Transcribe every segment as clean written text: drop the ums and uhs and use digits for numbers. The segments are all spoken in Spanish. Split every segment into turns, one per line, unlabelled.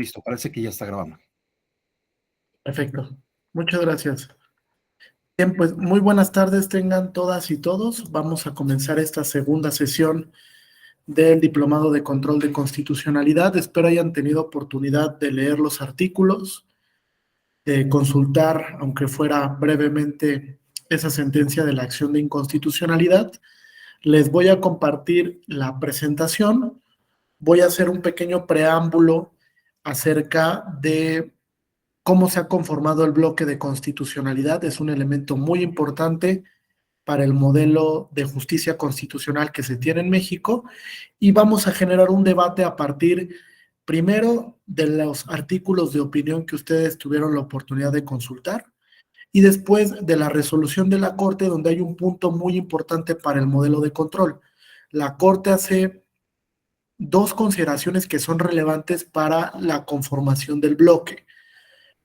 Listo, parece que ya está grabando.
Perfecto. Muchas gracias. Bien, pues muy buenas tardes tengan todas y todos. Vamos a comenzar esta segunda sesión del Diplomado de Control de Constitucionalidad. Espero hayan tenido oportunidad de leer los artículos, de consultar, aunque fuera brevemente, esa sentencia de la acción de inconstitucionalidad. Les voy a compartir la presentación. Voy a hacer un pequeño preámbulo acerca de cómo se ha conformado el bloque de constitucionalidad. Es un elemento muy importante para el modelo de justicia constitucional que se tiene en México y vamos a generar un debate a partir, primero, de los artículos de opinión que ustedes tuvieron la oportunidad de consultar y después de la resolución de la Corte, donde hay un punto muy importante para el modelo de control. La Corte hace dos consideraciones que son relevantes para la conformación del bloque.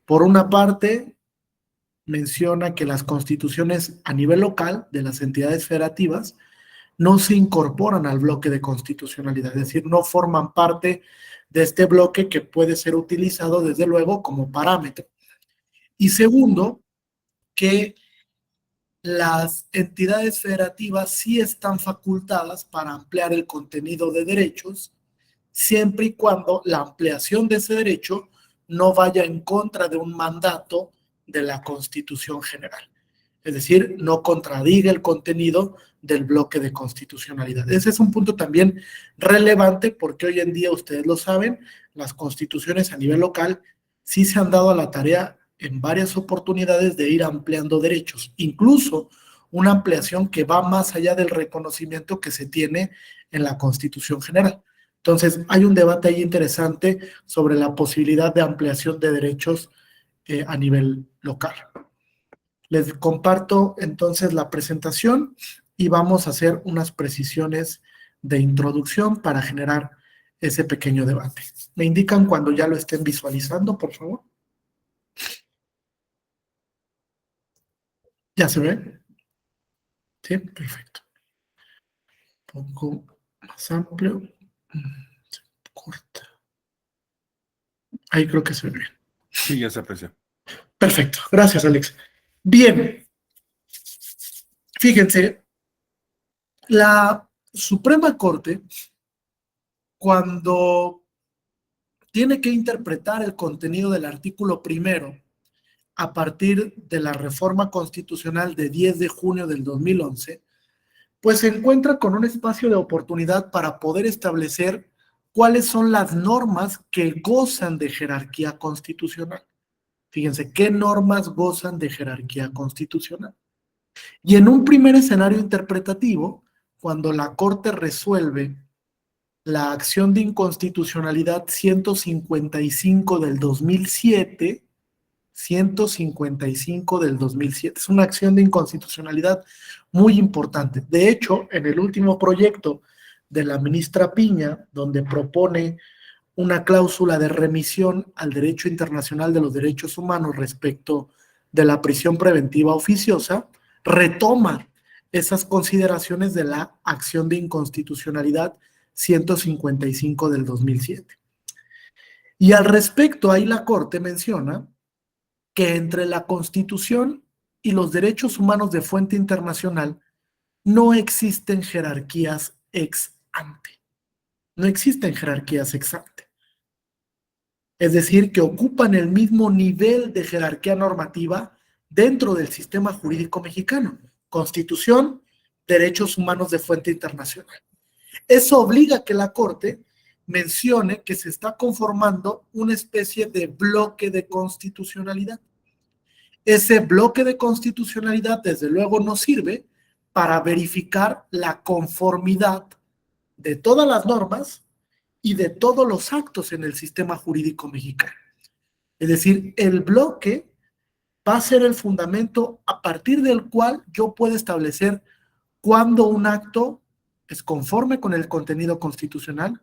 Por una parte, menciona que las constituciones a nivel local de las entidades federativas no se incorporan al bloque de constitucionalidad, es decir, no forman parte de este bloque que puede ser utilizado desde luego como parámetro. Y segundo, que las entidades federativas sí están facultadas para ampliar el contenido de derechos, siempre y cuando la ampliación de ese derecho no vaya en contra de un mandato de la Constitución General. Es decir, no contradiga el contenido del bloque de constitucionalidad. Ese es un punto también relevante porque hoy en día, ustedes lo saben, las constituciones a nivel local sí se han dado a la tarea en varias oportunidades de ir ampliando derechos, incluso una ampliación que va más allá del reconocimiento que se tiene en la Constitución General. Entonces, hay un debate ahí interesante sobre la posibilidad de ampliación de derechos a nivel local. Les comparto entonces la presentación y vamos a hacer unas precisiones de introducción para generar ese pequeño debate. ¿Me indican cuando ya lo estén visualizando, por favor? ¿Ya se ve? Sí, perfecto. Un poco más amplio. Se corta. Ahí creo que se ve bien.
Sí, ya se aprecia.
Perfecto, gracias Alex. Bien, fíjense, la Suprema Corte, cuando tiene que interpretar el contenido del artículo primero a partir de la reforma constitucional de 10 de junio del 2011, pues se encuentra con un espacio de oportunidad para poder establecer cuáles son las normas que gozan de jerarquía constitucional. Fíjense, ¿qué normas gozan de jerarquía constitucional? Y en un primer escenario interpretativo, cuando la Corte resuelve la acción de inconstitucionalidad 155 del 2007, 155 del 2007. Es una acción de inconstitucionalidad muy importante. De hecho, en el último proyecto de la ministra Piña, donde propone una cláusula de remisión al derecho internacional de los derechos humanos respecto de la prisión preventiva oficiosa, retoma esas consideraciones de la acción de inconstitucionalidad 155 del 2007. Y al respecto, ahí la Corte menciona que entre la Constitución y los derechos humanos de fuente internacional no existen jerarquías ex ante. No existen jerarquías ex ante. Es decir, que ocupan el mismo nivel de jerarquía normativa dentro del sistema jurídico mexicano. Constitución, derechos humanos de fuente internacional. Eso obliga a que la Corte mencione que se está conformando una especie de bloque de constitucionalidad. Ese bloque de constitucionalidad, desde luego, nos sirve para verificar la conformidad de todas las normas y de todos los actos en el sistema jurídico mexicano. Es decir, el bloque va a ser el fundamento a partir del cual yo puedo establecer cuándo un acto es conforme con el contenido constitucional,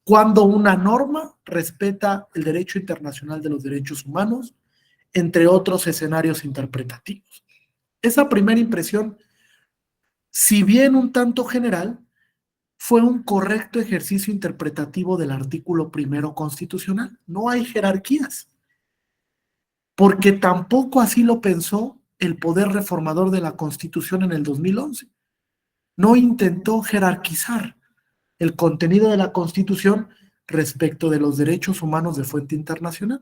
cuándo una norma respeta el derecho internacional de los derechos humanos, entre otros escenarios interpretativos. Esa primera impresión, si bien un tanto general, fue un correcto ejercicio interpretativo del artículo primero constitucional. No hay jerarquías, porque tampoco así lo pensó el poder reformador de la Constitución en el 2011. No intentó jerarquizar el contenido de la Constitución respecto de los derechos humanos de fuente internacional.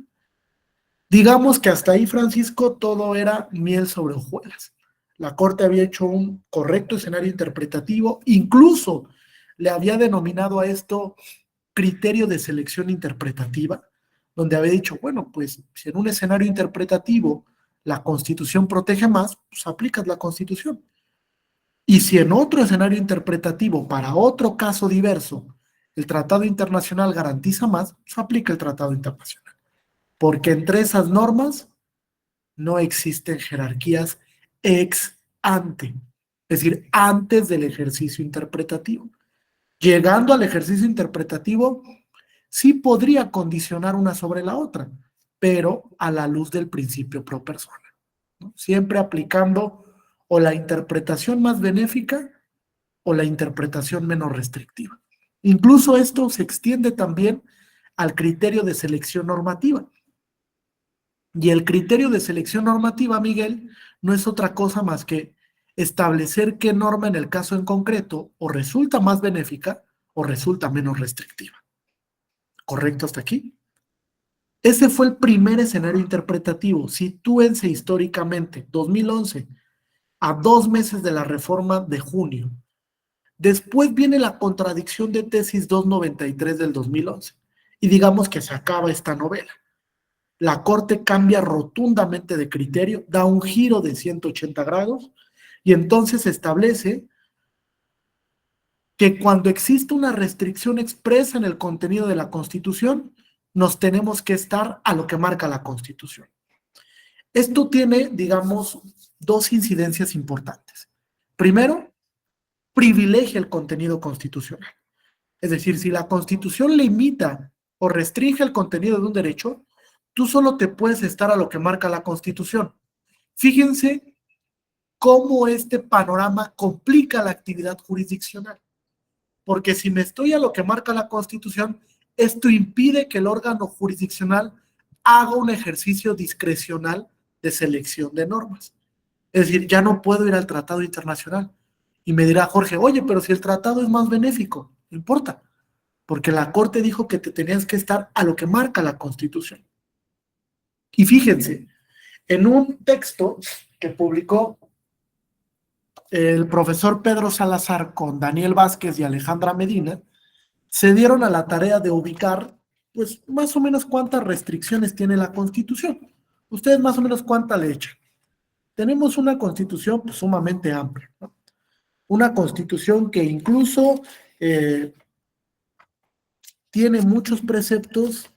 Digamos que hasta ahí, Francisco, todo era miel sobre hojuelas. La Corte había hecho un correcto escenario interpretativo, incluso le había denominado a esto criterio de selección interpretativa, donde había dicho, bueno, pues si en un escenario interpretativo la Constitución protege más, pues aplicas la Constitución. Y si en otro escenario interpretativo, para otro caso diverso, el tratado internacional garantiza más, pues aplica el tratado internacional. Porque entre esas normas no existen jerarquías ex ante, es decir, antes del ejercicio interpretativo. Llegando al ejercicio interpretativo, sí podría condicionar una sobre la otra, pero a la luz del principio pro persona, ¿no? Siempre aplicando o la interpretación más benéfica o la interpretación menos restrictiva. Incluso esto se extiende también al criterio de selección normativa. Y el criterio de selección normativa, Miguel, no es otra cosa más que establecer qué norma en el caso en concreto o resulta más benéfica o resulta menos restrictiva. ¿Correcto hasta aquí? Ese fue el primer escenario interpretativo. Sitúense históricamente, 2011, a 2 meses de la reforma de junio. Después viene la contradicción de tesis 293 del 2011. Y digamos que se acaba esta novela. La Corte cambia rotundamente de criterio, da un giro de 180 grados y entonces establece que cuando existe una restricción expresa en el contenido de la Constitución, nos tenemos que estar a lo que marca la Constitución. Esto tiene, digamos, dos incidencias importantes. Primero, privilegia el contenido constitucional. Es decir, si la Constitución limita o restringe el contenido de un derecho, tú solo te puedes estar a lo que marca la Constitución. Fíjense cómo este panorama complica la actividad jurisdiccional. Porque si me estoy a lo que marca la Constitución, esto impide que el órgano jurisdiccional haga un ejercicio discrecional de selección de normas. Es decir, ya no puedo ir al tratado internacional. Y me dirá Jorge, oye, pero si el tratado es más benéfico, no importa, porque la Corte dijo que te tenías que estar a lo que marca la Constitución. Y fíjense, en un texto que publicó el profesor Pedro Salazar con Daniel Vázquez y Alejandra Medina, se dieron a la tarea de ubicar, pues, más o menos cuántas restricciones tiene la Constitución. Ustedes más o menos cuánta le echan. Tenemos una Constitución pues, sumamente amplia, ¿no? Una Constitución que incluso tiene muchos preceptos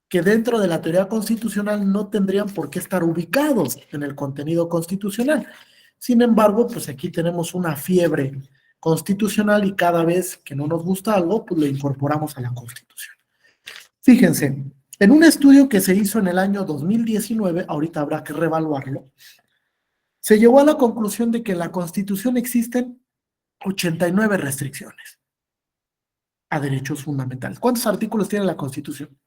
que dentro de la teoría constitucional no tendrían por qué estar ubicados en el contenido constitucional. Sin embargo, pues aquí tenemos una fiebre constitucional y cada vez que no nos gusta algo, pues lo incorporamos a la Constitución. Fíjense, en un estudio que se hizo en el año 2019, ahorita habrá que reevaluarlo, se llegó a la conclusión de que en la Constitución existen 89 restricciones a derechos fundamentales. ¿Cuántos artículos tiene la Constitución?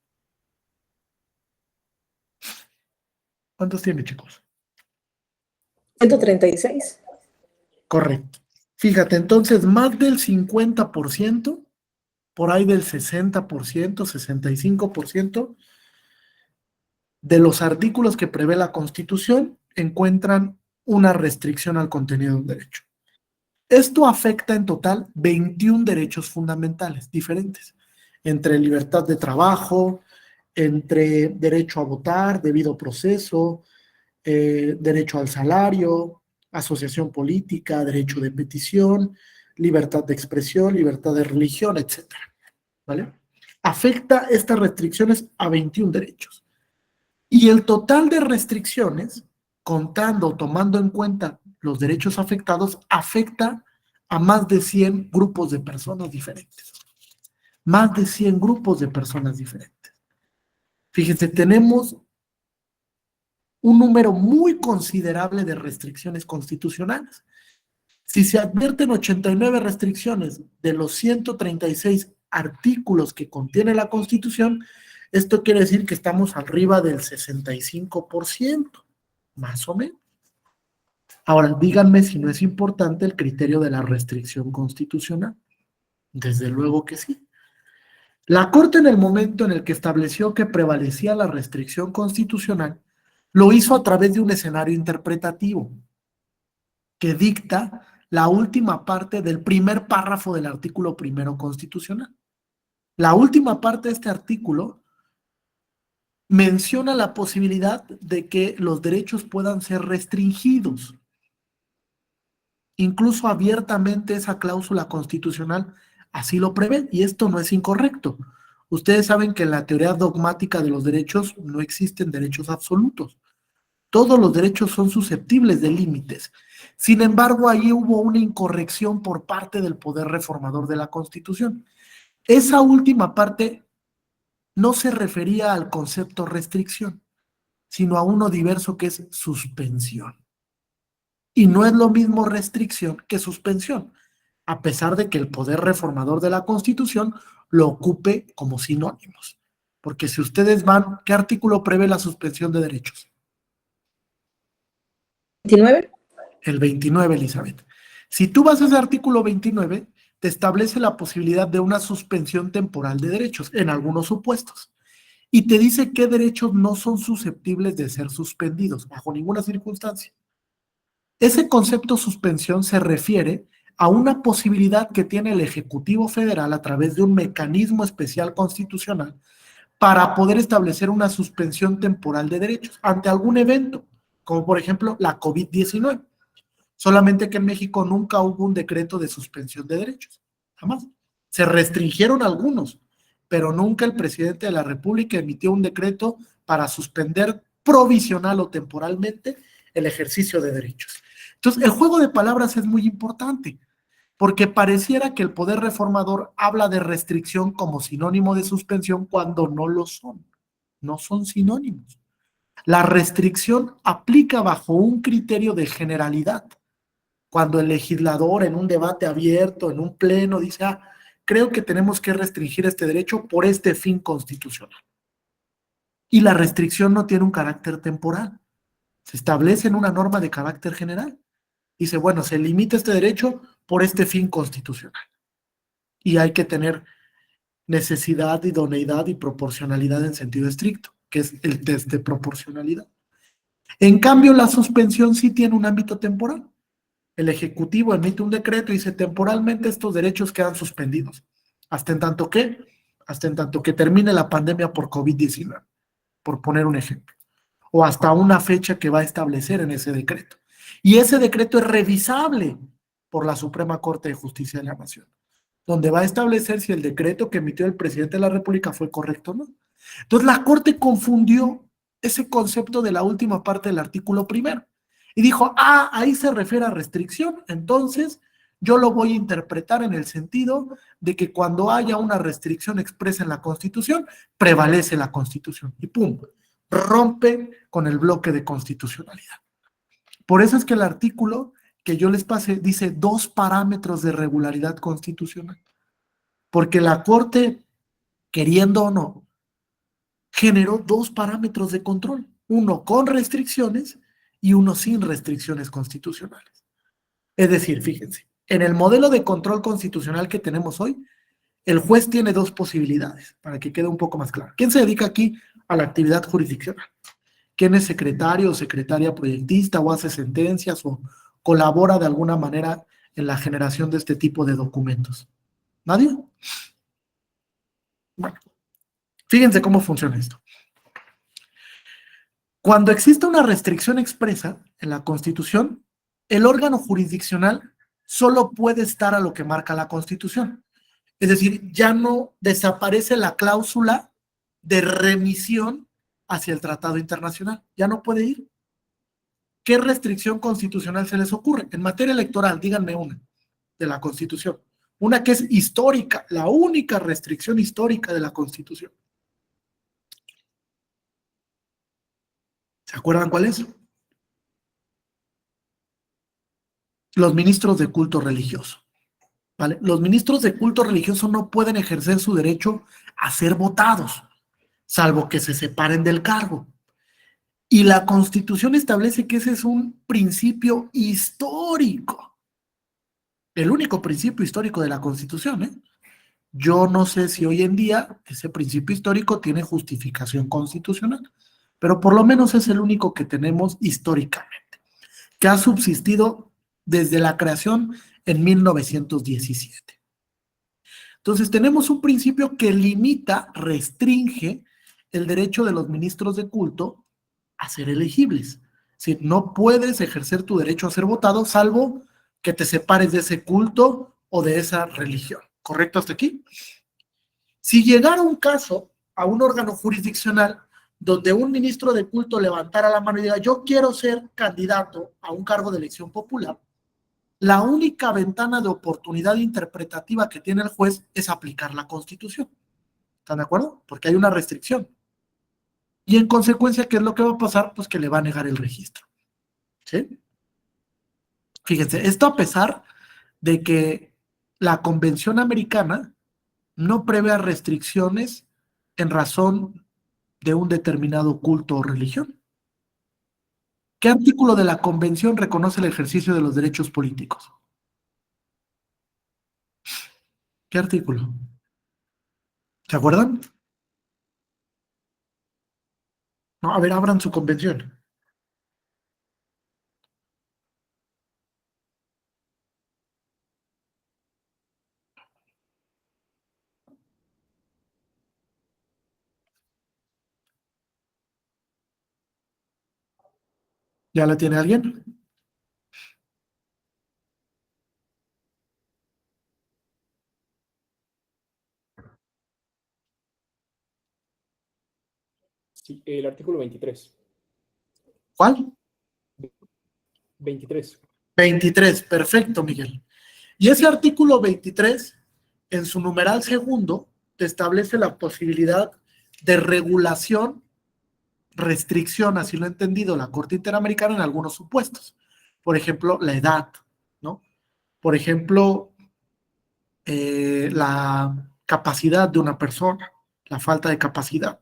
¿Cuántos tiene, chicos?
136.
Correcto. Fíjate, entonces más del 50%, por ahí del 60%, 65% de los artículos que prevé la Constitución encuentran una restricción al contenido de un derecho. Esto afecta en total 21 derechos fundamentales diferentes, entre libertad de trabajo, entre derecho a votar, debido proceso, derecho al salario, asociación política, derecho de petición, libertad de expresión, libertad de religión, etcétera, ¿vale? Afecta estas restricciones a 21 derechos. Y el total de restricciones, contando, tomando en cuenta los derechos afectados, afecta a más de 100 grupos de personas diferentes. Más de 100 grupos de personas diferentes. Fíjense, tenemos un número muy considerable de restricciones constitucionales. Si se advierten 89 restricciones de los 136 artículos que contiene la Constitución, esto quiere decir que estamos arriba del 65%, más o menos. Ahora, díganme si no es importante el criterio de la restricción constitucional. Desde luego que sí. La Corte, en el momento en el que estableció que prevalecía la restricción constitucional, lo hizo a través de un escenario interpretativo que dicta la última parte del primer párrafo del artículo primero constitucional. La última parte de este artículo menciona la posibilidad de que los derechos puedan ser restringidos. Incluso abiertamente esa cláusula constitucional así lo prevé, y esto no es incorrecto. Ustedes saben que en la teoría dogmática de los derechos no existen derechos absolutos. Todos los derechos son susceptibles de límites. Sin embargo, ahí hubo una incorrección por parte del poder reformador de la Constitución. Esa última parte no se refería al concepto restricción, sino a uno diverso que es suspensión. Y no es lo mismo restricción que suspensión, a pesar de que el poder reformador de la Constitución lo ocupe como sinónimos. Porque si ustedes van, ¿qué artículo prevé la suspensión de derechos?
29.
El 29, Elizabeth. Si tú vas a ese artículo 29, te establece la posibilidad de una suspensión temporal de derechos en algunos supuestos. Y te dice qué derechos no son susceptibles de ser suspendidos bajo ninguna circunstancia. Ese concepto suspensión se refiere a una posibilidad que tiene el Ejecutivo Federal a través de un mecanismo especial constitucional para poder establecer una suspensión temporal de derechos ante algún evento, como por ejemplo la COVID-19. Solamente que en México nunca hubo un decreto de suspensión de derechos, jamás. Se restringieron algunos, pero nunca el presidente de la República emitió un decreto para suspender provisional o temporalmente el ejercicio de derechos. Entonces, el juego de palabras es muy importante, porque pareciera que el poder reformador habla de restricción como sinónimo de suspensión cuando no lo son. No son sinónimos. La restricción aplica bajo un criterio de generalidad. Cuando el legislador en un debate abierto, en un pleno, dice, creo que tenemos que restringir este derecho por este fin constitucional. Y la restricción no tiene un carácter temporal. Se establece en una norma de carácter general. Dice, bueno, se limita este derecho por este fin constitucional. Y hay que tener necesidad, idoneidad y proporcionalidad en sentido estricto, que es el test de proporcionalidad. En cambio, la suspensión sí tiene un ámbito temporal. El Ejecutivo emite un decreto y dice, temporalmente estos derechos quedan suspendidos. ¿Hasta en tanto qué? Hasta en tanto que termine la pandemia por COVID-19, por poner un ejemplo. O hasta una fecha que va a establecer en ese decreto. Y ese decreto es revisable por la Suprema Corte de Justicia de la Nación, donde va a establecer si el decreto que emitió el presidente de la República fue correcto o no. Entonces la Corte confundió ese concepto de la última parte del artículo primero y dijo, ahí se refiere a restricción, entonces yo lo voy a interpretar en el sentido de que cuando haya una restricción expresa en la Constitución, prevalece la Constitución y pum, rompe con el bloque de constitucionalidad. Por eso es que el artículo que yo les pasé dice 2 parámetros de regularidad constitucional, porque la Corte, queriendo o no, generó 2 parámetros de control, uno con restricciones y uno sin restricciones constitucionales. Es decir, fíjense, en el modelo de control constitucional que tenemos hoy, el juez tiene 2 posibilidades, para que quede un poco más claro. ¿Quién se dedica aquí a la actividad jurisdiccional? ¿Quién es secretario o secretaria proyectista o hace sentencias o colabora de alguna manera en la generación de este tipo de documentos? ¿Nadie? Bueno, fíjense cómo funciona esto. Cuando existe una restricción expresa en la Constitución, el órgano jurisdiccional solo puede estar a lo que marca la Constitución. Es decir, ya no desaparece la cláusula de remisión hacia el tratado internacional. Ya no puede ir. ¿Qué restricción constitucional se les ocurre? En materia electoral, díganme una de la Constitución. Una que es histórica, la única restricción histórica de la Constitución. ¿Se acuerdan cuál es? los ministros de culto religioso, ¿vale? Los ministros de culto religioso no pueden ejercer su derecho a ser votados, salvo que se separen del cargo. Y la Constitución establece que ese es un principio histórico, el único principio histórico de la Constitución, ¿eh? Yo no sé si hoy en día ese principio histórico tiene justificación constitucional, pero por lo menos es el único que tenemos históricamente, que ha subsistido desde la creación en 1917. Entonces tenemos un principio que limita, restringe el derecho de los ministros de culto a ser elegibles. Es decir, no puedes ejercer tu derecho a ser votado salvo que te separes de ese culto o de esa religión. ¿Correcto hasta aquí? Si llegara un caso a un órgano jurisdiccional donde un ministro de culto levantara la mano y diga, yo quiero ser candidato a un cargo de elección popular, la única ventana de oportunidad interpretativa que tiene el juez es aplicar la Constitución. ¿Están de acuerdo? Porque hay una restricción. Y en consecuencia, ¿qué es lo que va a pasar? Pues que le va a negar el registro. ¿Sí? Fíjense, esto a pesar de que la Convención Americana no prevé restricciones en razón de un determinado culto o religión. ¿Qué artículo de la Convención reconoce el ejercicio de los derechos políticos? ¿Qué artículo? ¿Se acuerdan? No, a ver, abran su convención. ¿Ya la tiene alguien?
Sí, el artículo 23.
¿Cuál?
23.
23, perfecto, Miguel. Y ese artículo 23, en su numeral segundo, te establece la posibilidad de regulación, restricción, así lo ha entendido la Corte Interamericana en algunos supuestos. Por ejemplo, la edad, ¿no? Por ejemplo, la capacidad de una persona, la falta de capacidad.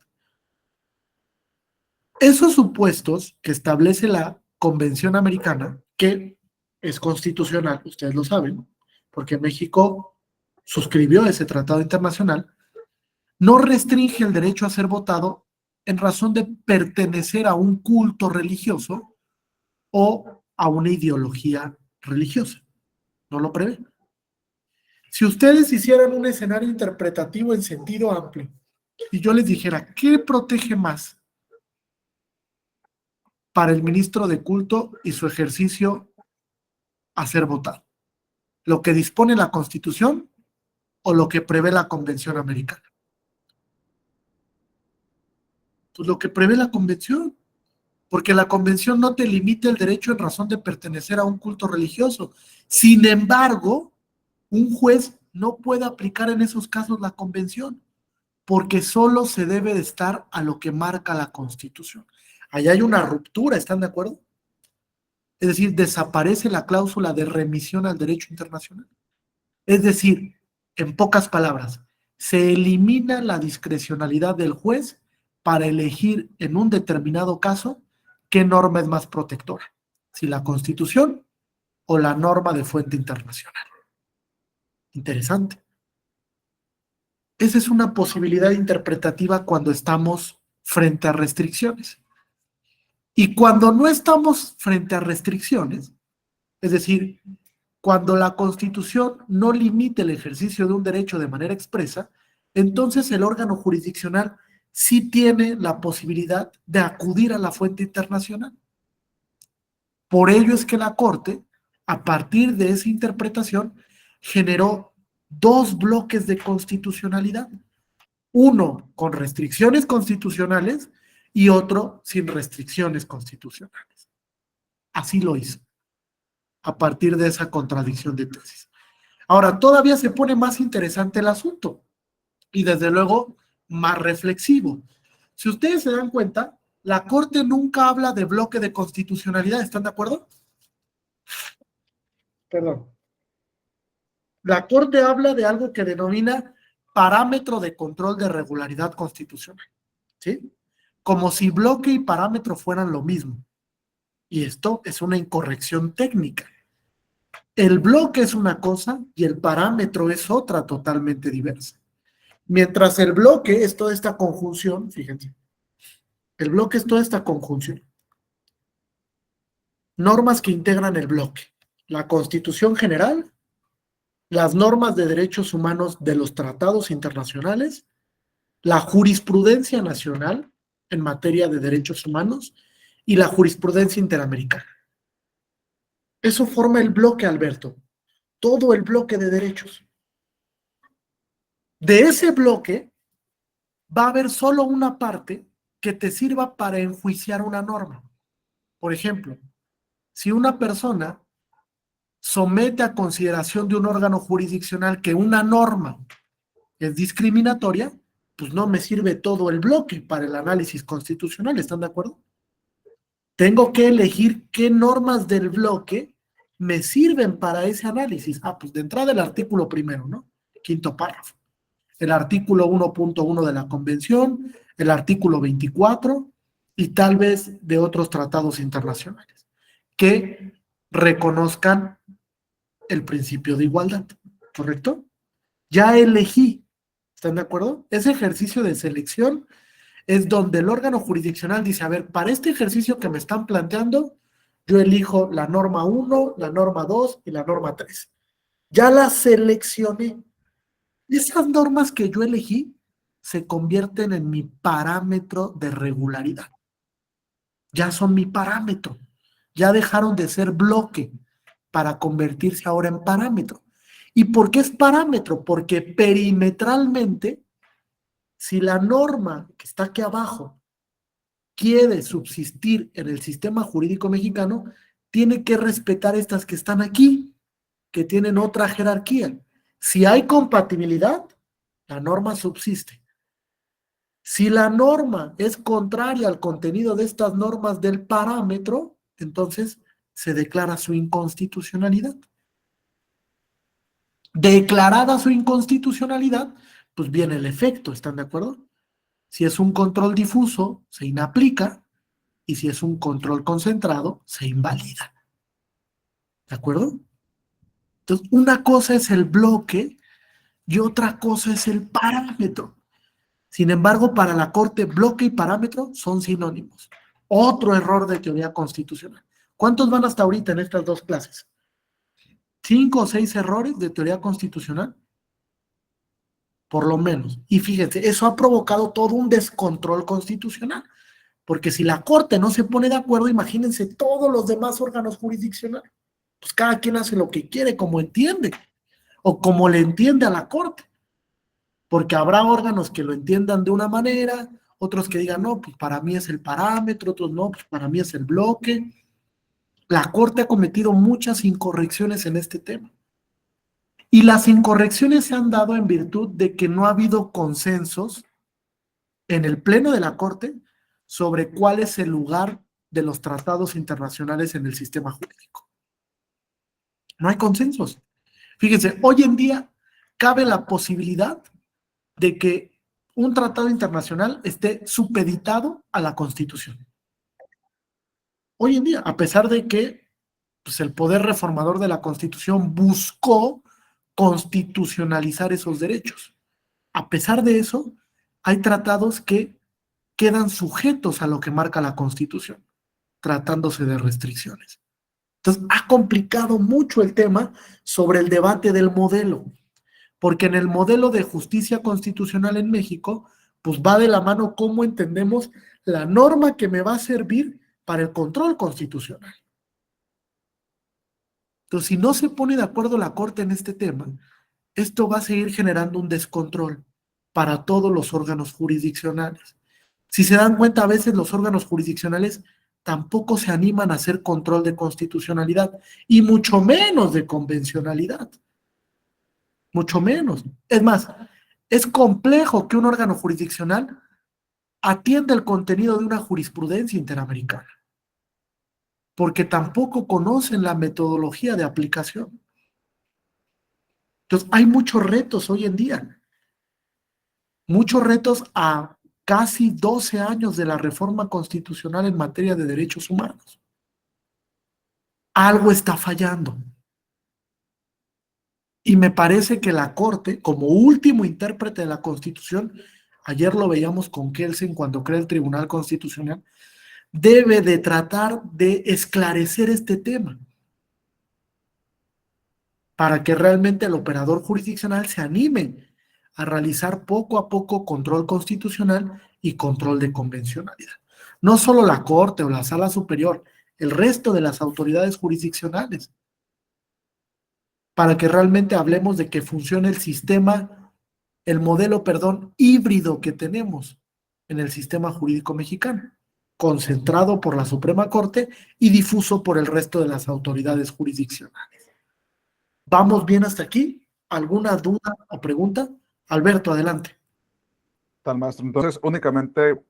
Esos supuestos que establece la Convención Americana, que es constitucional, ustedes lo saben, porque México suscribió ese tratado internacional, no restringe el derecho a ser votado en razón de pertenecer a un culto religioso o a una ideología religiosa. No lo prevé. Si ustedes hicieran un escenario interpretativo en sentido amplio y yo les dijera, ¿qué protege más para el ministro de culto y su ejercicio a ser votado? ¿Lo que dispone la Constitución o lo que prevé la Convención Americana? Pues lo que prevé la Convención, porque la Convención no te limita el derecho en razón de pertenecer a un culto religioso. Sin embargo, un juez no puede aplicar en esos casos la Convención, porque solo se debe de estar a lo que marca la Constitución. Allá hay una ruptura, ¿están de acuerdo? Es decir, desaparece la cláusula de remisión al derecho internacional. Es decir, en pocas palabras, se elimina la discrecionalidad del juez para elegir en un determinado caso qué norma es más protectora, si la Constitución o la norma de fuente internacional. Interesante. Esa es una posibilidad interpretativa cuando estamos frente a restricciones. Y cuando no estamos frente a restricciones, es decir, cuando la Constitución no limite el ejercicio de un derecho de manera expresa, entonces el órgano jurisdiccional sí tiene la posibilidad de acudir a la fuente internacional. Por ello es que la Corte, a partir de esa interpretación, generó dos bloques de constitucionalidad. Uno con restricciones constitucionales y otro sin restricciones constitucionales. Así lo hizo, a partir de esa contradicción de tesis. Ahora, todavía se pone más interesante el asunto y desde luego más reflexivo. Si ustedes se dan cuenta, la Corte nunca habla de bloque de constitucionalidad, ¿están de acuerdo? Perdón. La Corte habla de algo que denomina parámetro de control de regularidad constitucional, ¿sí? Como si bloque y parámetro fueran lo mismo. Y esto es una incorrección técnica. El bloque es una cosa y el parámetro es otra totalmente diversa. Mientras el bloque es toda esta conjunción, fíjense, el bloque es toda esta conjunción. Normas que integran el bloque. La Constitución General, las normas de derechos humanos de los tratados internacionales, la jurisprudencia nacional en materia de derechos humanos y la jurisprudencia interamericana. Eso forma el bloque, Alberto. Todo el bloque de derechos. De ese bloque va a haber solo una parte que te sirva para enjuiciar una norma. Por ejemplo, si una persona somete a consideración de un órgano jurisdiccional que una norma es discriminatoria, pues no me sirve todo el bloque para el análisis constitucional, ¿están de acuerdo? Tengo que elegir qué normas del bloque me sirven para ese análisis. Pues de entrada el artículo primero, ¿no? Quinto párrafo. El artículo 1.1 de la Convención, el artículo 24 y tal vez de otros tratados internacionales que reconozcan el principio de igualdad, ¿correcto? Ya elegí, ¿están de acuerdo? Ese ejercicio de selección es donde el órgano jurisdiccional dice, a ver, para este ejercicio que me están planteando, yo elijo la norma 1, la norma 2 y la norma 3. Ya las seleccioné. Esas normas que yo elegí se convierten en mi parámetro de regularidad. Ya son mi parámetro. Ya dejaron de ser bloque para convertirse ahora en parámetro. ¿Y por qué es parámetro? Porque perimetralmente, si la norma que está aquí abajo quiere subsistir en el sistema jurídico mexicano, tiene que respetar estas que están aquí, que tienen otra jerarquía. Si hay compatibilidad, la norma subsiste. Si la norma es contraria al contenido de estas normas del parámetro, entonces se declara su inconstitucionalidad. Declarada su inconstitucionalidad, pues viene el efecto, ¿están de acuerdo? Si es un control difuso, se inaplica, y si es un control concentrado, se invalida. ¿De acuerdo? Entonces, una cosa es el bloque y otra cosa es el parámetro. Sin embargo, para la Corte, bloque y parámetro son sinónimos. Otro error de teoría constitucional. ¿Cuántos van hasta ahorita en estas dos clases? 5 o 6 errores de teoría constitucional, por lo menos. Y fíjense, eso ha provocado todo un descontrol constitucional, porque si la Corte no se pone de acuerdo, imagínense todos los demás órganos jurisdiccionales. Pues cada quien hace lo que quiere, como entiende, o como le entiende a la Corte, porque habrá órganos que lo entiendan de una manera, otros que digan, no, pues para mí es el parámetro, otros no, pues para mí es el bloque. La Corte ha cometido muchas incorrecciones en este tema. Y las incorrecciones se han dado en virtud de que no ha habido consensos en el Pleno de la Corte sobre cuál es el lugar de los tratados internacionales en el sistema jurídico. No hay consensos. Fíjense, hoy en día cabe la posibilidad de que un tratado internacional esté supeditado a la Constitución. Hoy en día, a pesar de que pues, el poder reformador de la Constitución buscó constitucionalizar esos derechos. A pesar de eso, hay tratados que quedan sujetos a lo que marca la Constitución, tratándose de restricciones. Entonces, ha complicado mucho el tema sobre el debate del modelo, porque en el modelo de justicia constitucional en México, pues va de la mano cómo entendemos la norma que me va a servir para el control constitucional. Entonces, si no se pone de acuerdo la Corte en este tema, esto va a seguir generando un descontrol para todos los órganos jurisdiccionales. Si se dan cuenta, a veces los órganos jurisdiccionales tampoco se animan a hacer control de constitucionalidad y mucho menos de convencionalidad. Mucho menos. Es más, es complejo que un órgano jurisdiccional atienda el contenido de una jurisprudencia interamericana. porque tampoco conocen la metodología de aplicación. Entonces, hay muchos retos hoy en día, muchos retos a casi 12 años de la reforma constitucional en materia de derechos humanos. Algo está fallando. Y me parece que la Corte, como último intérprete de la Constitución, ayer lo veíamos con Kelsen cuando crea el Tribunal Constitucional, debe de tratar de esclarecer este tema para que realmente el operador jurisdiccional se anime a realizar poco a poco control constitucional y control de convencionalidad. No solo la Corte o la Sala Superior, el resto de las autoridades jurisdiccionales, para que realmente hablemos de que funcione el sistema, el modelo, perdón, híbrido que tenemos en el sistema jurídico mexicano, concentrado por la Suprema Corte y difuso por el resto de las autoridades jurisdiccionales. ¿Vamos bien hasta aquí? ¿Alguna duda o pregunta? Alberto, adelante.
Tal maestro. Entonces, únicamente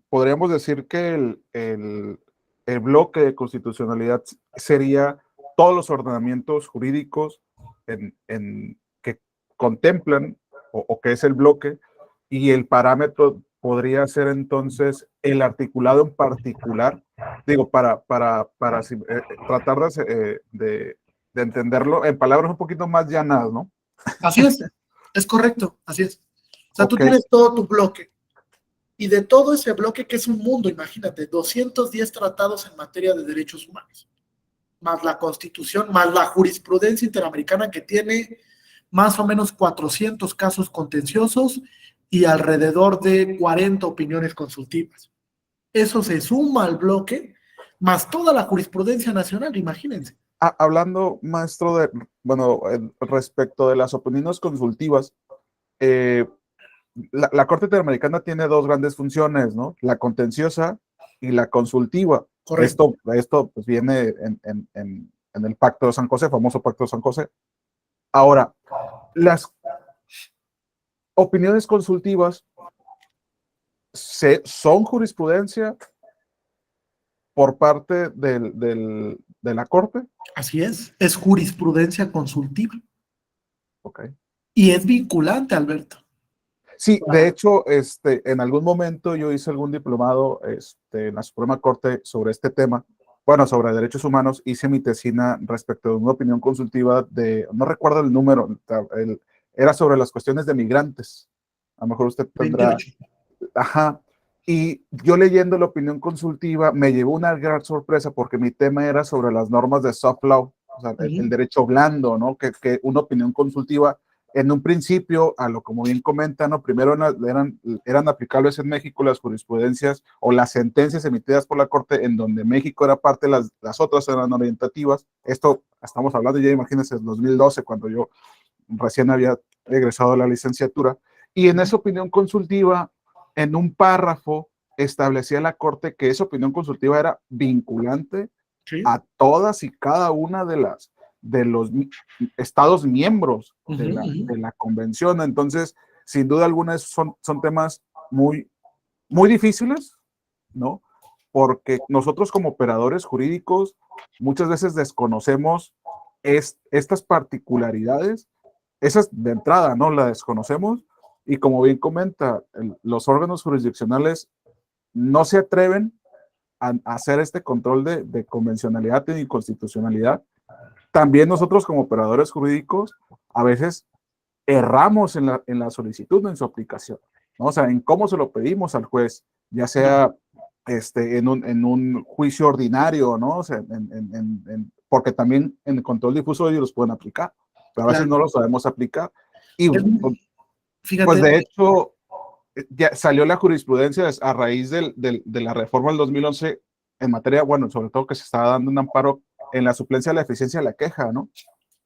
podríamos decir que el bloque de constitucionalidad sería todos los ordenamientos jurídicos que contemplan o que es el bloque, y el parámetro podría ser entonces el articulado en particular, digo, para tratar de entenderlo en palabras un poquito más llanadas, ¿no?
Así es correcto, así es. O sea, tú
Ok.
tienes todo tu bloque. Y de todo ese bloque, que es un mundo, imagínate, 210 tratados en materia de derechos humanos, más la Constitución, más la jurisprudencia interamericana que tiene más o menos 400 casos contenciosos y alrededor de 40 opiniones consultivas. Eso se suma al bloque, más toda la jurisprudencia nacional, imagínense.
Hablando, maestro, respecto de las opiniones consultivas, la Corte Interamericana tiene dos grandes funciones, ¿no? La contenciosa y la consultiva.
Correcto.
Esto pues, viene en el Pacto de San José, famoso Pacto de San José. Ahora, las opiniones consultivas son jurisprudencia por parte de la Corte.
Así es jurisprudencia consultiva.
Ok.
Y es vinculante, Alberto.
Sí, de hecho, en algún momento yo hice algún diplomado en la Suprema Corte sobre este tema, bueno, sobre derechos humanos. Hice mi tesina respecto de una opinión consultiva no recuerdo el número, era sobre las cuestiones de migrantes. A lo mejor usted tendrá.
28.
Ajá. Y yo leyendo la opinión consultiva me llevó una gran sorpresa porque mi tema era sobre las normas de soft law, o sea, el derecho blando, ¿no? Que una opinión consultiva en un principio, como bien comentan, ¿no? Primero eran aplicables en México las jurisprudencias o las sentencias emitidas por la Corte, en donde México era parte, las otras eran orientativas. Esto estamos hablando ya, imagínense, en 2012, cuando yo recién había egresado de la licenciatura. Y en esa opinión consultiva, en un párrafo, establecía la Corte que esa opinión consultiva era vinculante a todas y cada una de los estados miembros de la convención. Entonces, sin duda alguna, son temas muy, muy difíciles, ¿no? Porque nosotros como operadores jurídicos muchas veces desconocemos estas particularidades, esas de entrada, ¿no? La desconocemos, y como bien comenta, los órganos jurisdiccionales no se atreven a hacer este control de convencionalidad y constitucionalidad. También nosotros como operadores jurídicos a veces erramos en la solicitud, en su aplicación, ¿no? O sea, en cómo se lo pedimos al juez, ya sea en un juicio ordinario, ¿no? O sea, porque también en el control difuso ellos los pueden aplicar, pero a veces no lo sabemos aplicar. Y
Fíjate,
pues de hecho, ya salió la jurisprudencia a raíz de la reforma del 2011 en materia, bueno, sobre todo que se estaba dando un amparo en la suplencia de la eficiencia de la queja, ¿no?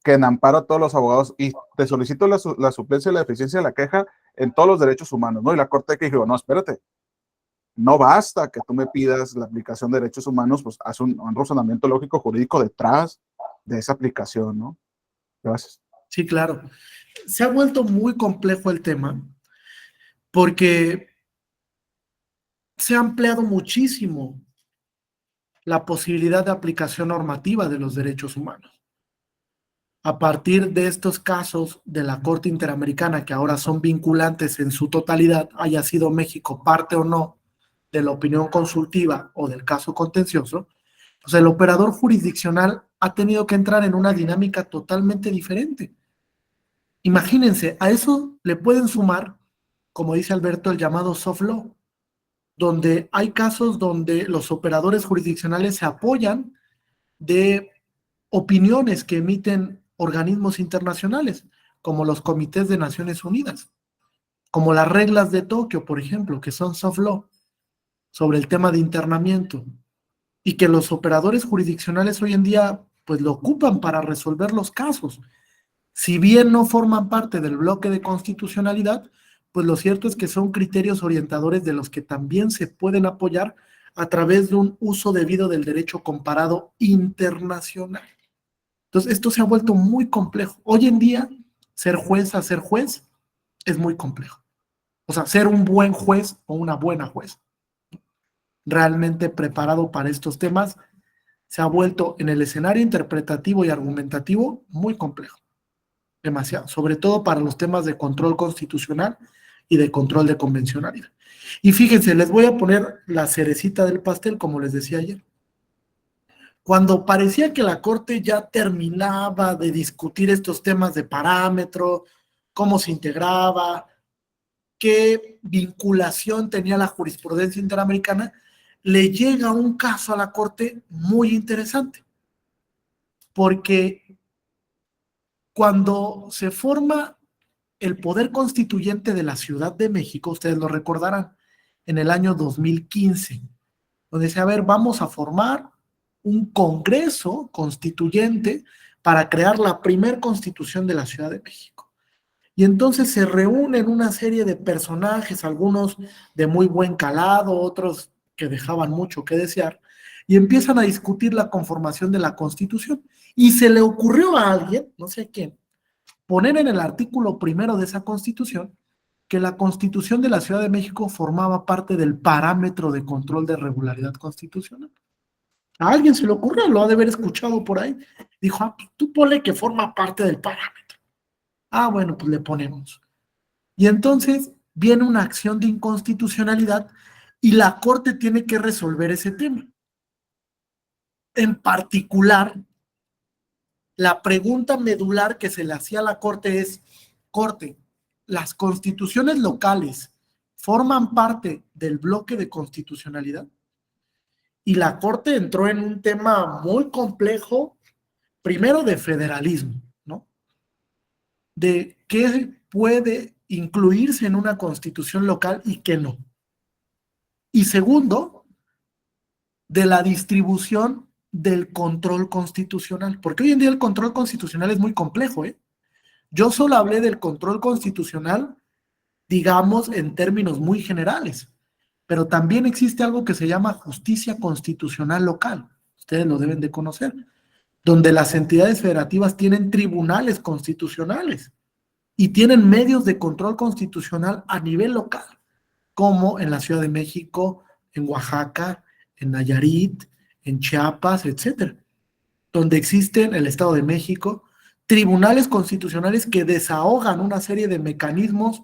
Que en amparo a todos los abogados, y te solicito la suplencia de la eficiencia de la queja en todos los derechos humanos, ¿no? Y la Corte que dijo, no, espérate, no basta que tú me pidas la aplicación de derechos humanos, pues haz un razonamiento lógico jurídico detrás de esa aplicación, ¿no? Gracias.
Sí, claro. Se ha vuelto muy complejo el tema porque se ha ampliado muchísimo la posibilidad de aplicación normativa de los derechos humanos. A partir de estos casos de la Corte Interamericana, que ahora son vinculantes en su totalidad, haya sido México parte o no de la opinión consultiva o del caso contencioso, pues el operador jurisdiccional ha tenido que entrar en una dinámica totalmente diferente. Imagínense, a eso le pueden sumar, como dice Alberto, el llamado soft law, donde hay casos donde los operadores jurisdiccionales se apoyan de opiniones que emiten organismos internacionales, como los comités de Naciones Unidas, como las reglas de Tokio, por ejemplo, que son soft law, sobre el tema de internamiento, y que los operadores jurisdiccionales hoy en día pues lo ocupan para resolver los casos. Si bien no forman parte del bloque de constitucionalidad, pues lo cierto es que son criterios orientadores de los que también se pueden apoyar a través de un uso debido del derecho comparado internacional. Entonces, esto se ha vuelto muy complejo. Hoy en día, ser juez a ser juez es muy complejo. O sea, ser un buen juez o una buena juez, realmente preparado para estos temas, se ha vuelto en el escenario interpretativo y argumentativo muy complejo. Demasiado, sobre todo para los temas de control constitucional y de control de convencionalidad. Y fíjense, les voy a poner la cerecita del pastel, como les decía ayer. Cuando parecía que la Corte ya terminaba de discutir estos temas de parámetro, cómo se integraba, qué vinculación tenía la jurisprudencia interamericana, le llega un caso a la Corte muy interesante, porque cuando se forma el poder constituyente de la Ciudad de México, ustedes lo recordarán, en el año 2015, donde dice, a ver, vamos a formar un congreso constituyente para crear la primer constitución de la Ciudad de México. Y entonces se reúnen una serie de personajes, algunos de muy buen calado, otros que dejaban mucho que desear, y empiezan a discutir la conformación de la Constitución. Y se le ocurrió a alguien, no sé quién, poner en el artículo primero de esa Constitución que la Constitución de la Ciudad de México formaba parte del parámetro de control de regularidad constitucional. A alguien se le ocurrió, lo ha de haber escuchado por ahí. Dijo, pues tú ponle que forma parte del parámetro. Bueno, pues le ponemos. Y entonces viene una acción de inconstitucionalidad y la Corte tiene que resolver ese tema. En particular, la pregunta medular que se le hacía a la Corte es, Corte, ¿las constituciones locales forman parte del bloque de constitucionalidad? Y la Corte entró en un tema muy complejo, primero de federalismo, ¿no? De qué puede incluirse en una constitución local y qué no. Y segundo, de la distribución del control constitucional, porque hoy en día el control constitucional es muy complejo, ¿eh? Yo solo hablé del control constitucional, digamos, en términos muy generales, pero también existe algo que se llama justicia constitucional local, ustedes lo deben de conocer, donde las entidades federativas tienen tribunales constitucionales y tienen medios de control constitucional a nivel local, como en la Ciudad de México, en Oaxaca, en Nayarit, en Chiapas, etcétera, donde existen el Estado de México, tribunales constitucionales que desahogan una serie de mecanismos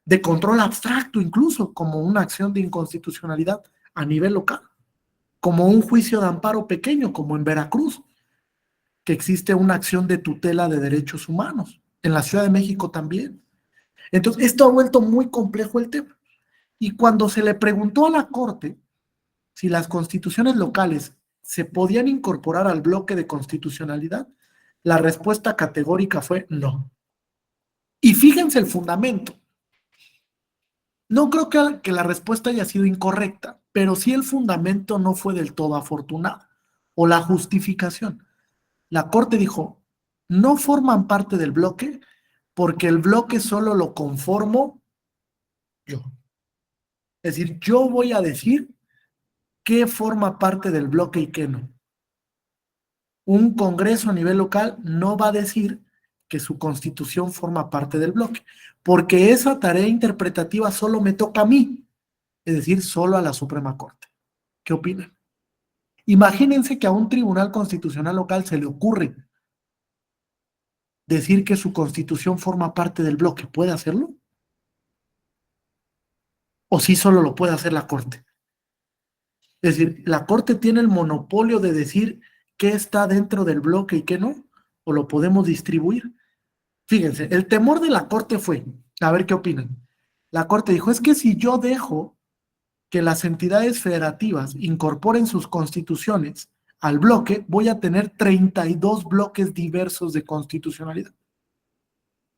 de control abstracto, incluso como una acción de inconstitucionalidad a nivel local, como un juicio de amparo pequeño, como en Veracruz, que existe una acción de tutela de derechos humanos, en la Ciudad de México también. Entonces, esto ha vuelto muy complejo el tema. Y cuando se le preguntó a la Corte si las constituciones locales se podían incorporar al bloque de constitucionalidad, la respuesta categórica fue no. Y fíjense el fundamento. No creo que la respuesta haya sido incorrecta, pero sí el fundamento no fue del todo afortunado, o la justificación. La Corte dijo, no forman parte del bloque porque el bloque solo lo conformo yo. Es decir, yo voy a decir qué forma parte del bloque y qué no. Un congreso a nivel local no va a decir que su constitución forma parte del bloque, porque esa tarea interpretativa solo me toca a mí, es decir, solo a la Suprema Corte. ¿Qué opinan? Imagínense que a un tribunal constitucional local se le ocurre decir que su constitución forma parte del bloque. ¿Puede hacerlo? ¿O sí solo lo puede hacer la Corte? Es decir, ¿la Corte tiene el monopolio de decir qué está dentro del bloque y qué no? ¿O lo podemos distribuir? Fíjense, el temor de la Corte fue, a ver qué opinan. La Corte dijo, es que si yo dejo que las entidades federativas incorporen sus constituciones al bloque, voy a tener 32 bloques diversos de constitucionalidad.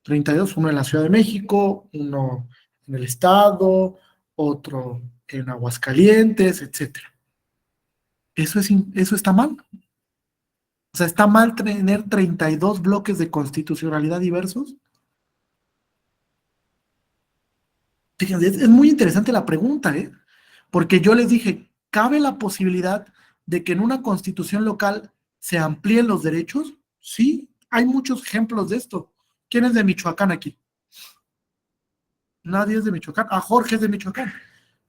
32, uno en la Ciudad de México, uno en el Estado, otro en Aguascalientes, etcétera. Eso está mal. O sea, ¿está mal tener 32 bloques de constitucionalidad diversos? Fíjense, es muy interesante la pregunta, ¿eh? Porque yo les dije, ¿cabe la posibilidad de que en una constitución local se amplíen los derechos? Sí, hay muchos ejemplos de esto. ¿Quién es de Michoacán aquí? Nadie es de Michoacán. Ah, Jorge es de Michoacán.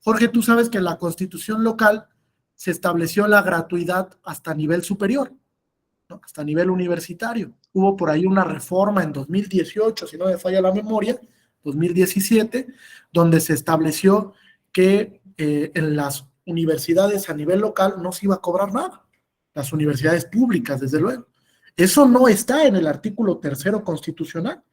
Jorge, tú sabes que en la constitución local se estableció la gratuidad hasta nivel superior, ¿no? Hasta nivel universitario. Hubo por ahí una reforma en 2018, si no me falla la memoria, 2017, donde se estableció que en las universidades a nivel local no se iba a cobrar nada. Las universidades públicas, desde luego. Eso no está en el artículo 3º constitucional.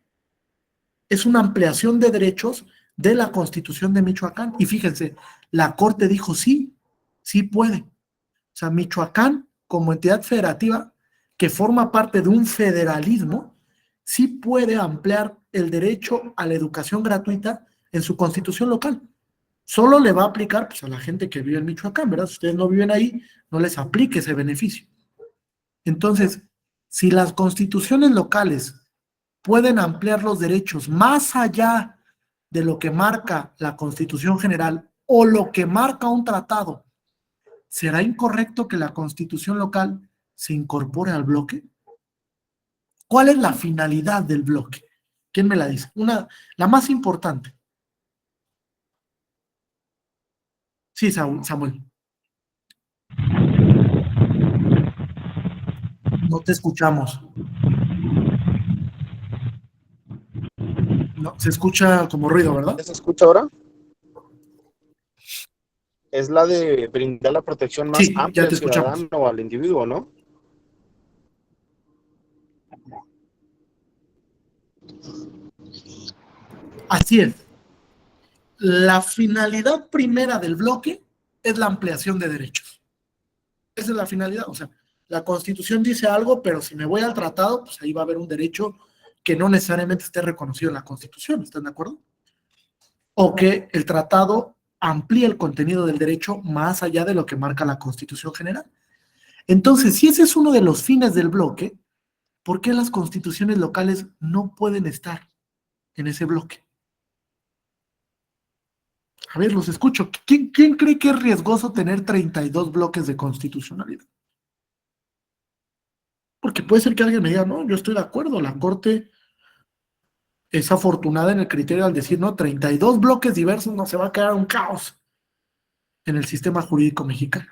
Es una ampliación de derechos de la Constitución de Michoacán. Y fíjense, la Corte dijo sí, sí puede. O sea, Michoacán, como entidad federativa que forma parte de un federalismo, sí puede ampliar el derecho a la educación gratuita en su constitución local. Solo le va a aplicar pues, a la gente que vive en Michoacán, ¿verdad? Si ustedes no viven ahí, no les aplique ese beneficio. Entonces, si las constituciones locales pueden ampliar los derechos más allá de lo que marca la Constitución General o lo que marca un tratado, ¿será incorrecto que la Constitución local se incorpore al bloque? ¿Cuál es la finalidad del bloque? ¿Quién me la dice? La más importante. Sí, Samuel. No te escuchamos. No, se escucha como ruido, ¿verdad?
¿Ya se escucha ahora? Es la de brindar la protección más
Sí, ya
amplia
te
al
escuchamos.
ciudadano o al individuo, ¿no?
Así es. La finalidad primera del bloque es la ampliación de derechos. Esa es la finalidad. O sea, la Constitución dice algo, pero si me voy al tratado, pues ahí va a haber un derecho que no necesariamente esté reconocido en la Constitución. ¿Están de acuerdo? O que el tratado amplíe el contenido del derecho más allá de lo que marca la Constitución General. Entonces, si ese es uno de los fines del bloque, ¿por qué las constituciones locales no pueden estar en ese bloque? A ver, los escucho. ¿Quién cree que es riesgoso tener 32 bloques de constitucionalidad? Porque puede ser que alguien me diga, no, yo estoy de acuerdo, la Corte es afortunada en el criterio al decir, no, 32 bloques diversos, no se va a quedar un caos en el sistema jurídico mexicano.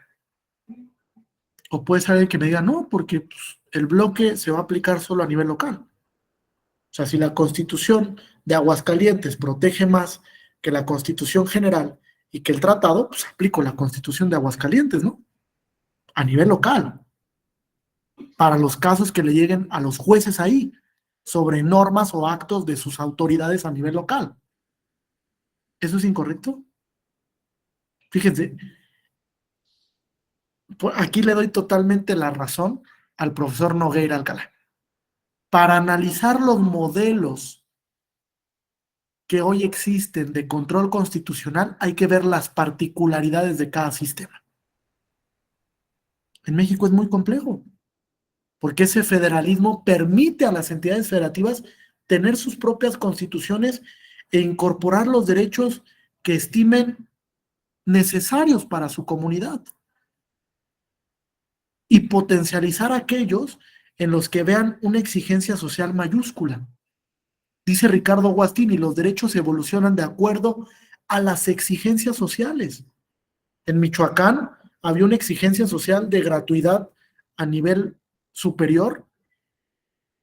O puede ser alguien que me diga, no, porque pues, el bloque se va a aplicar solo a nivel local. O sea, si la Constitución de Aguascalientes protege más que la Constitución General y que el tratado, pues aplico la Constitución de Aguascalientes, ¿no? A nivel local. Para los casos que le lleguen a los jueces ahí, sobre normas o actos de sus autoridades a nivel local. ¿Eso es incorrecto? Fíjense, aquí le doy totalmente la razón al profesor Nogueira Alcalá. Para analizar los modelos que hoy existen de control constitucional, hay que ver las particularidades de cada sistema. En México es muy complejo, porque ese federalismo permite a las entidades federativas tener sus propias constituciones e incorporar los derechos que estimen necesarios para su comunidad y potencializar aquellos en los que vean una exigencia social mayúscula. Dice Ricardo Guastini, los derechos evolucionan de acuerdo a las exigencias sociales. En Michoacán había una exigencia social de gratuidad a nivel superior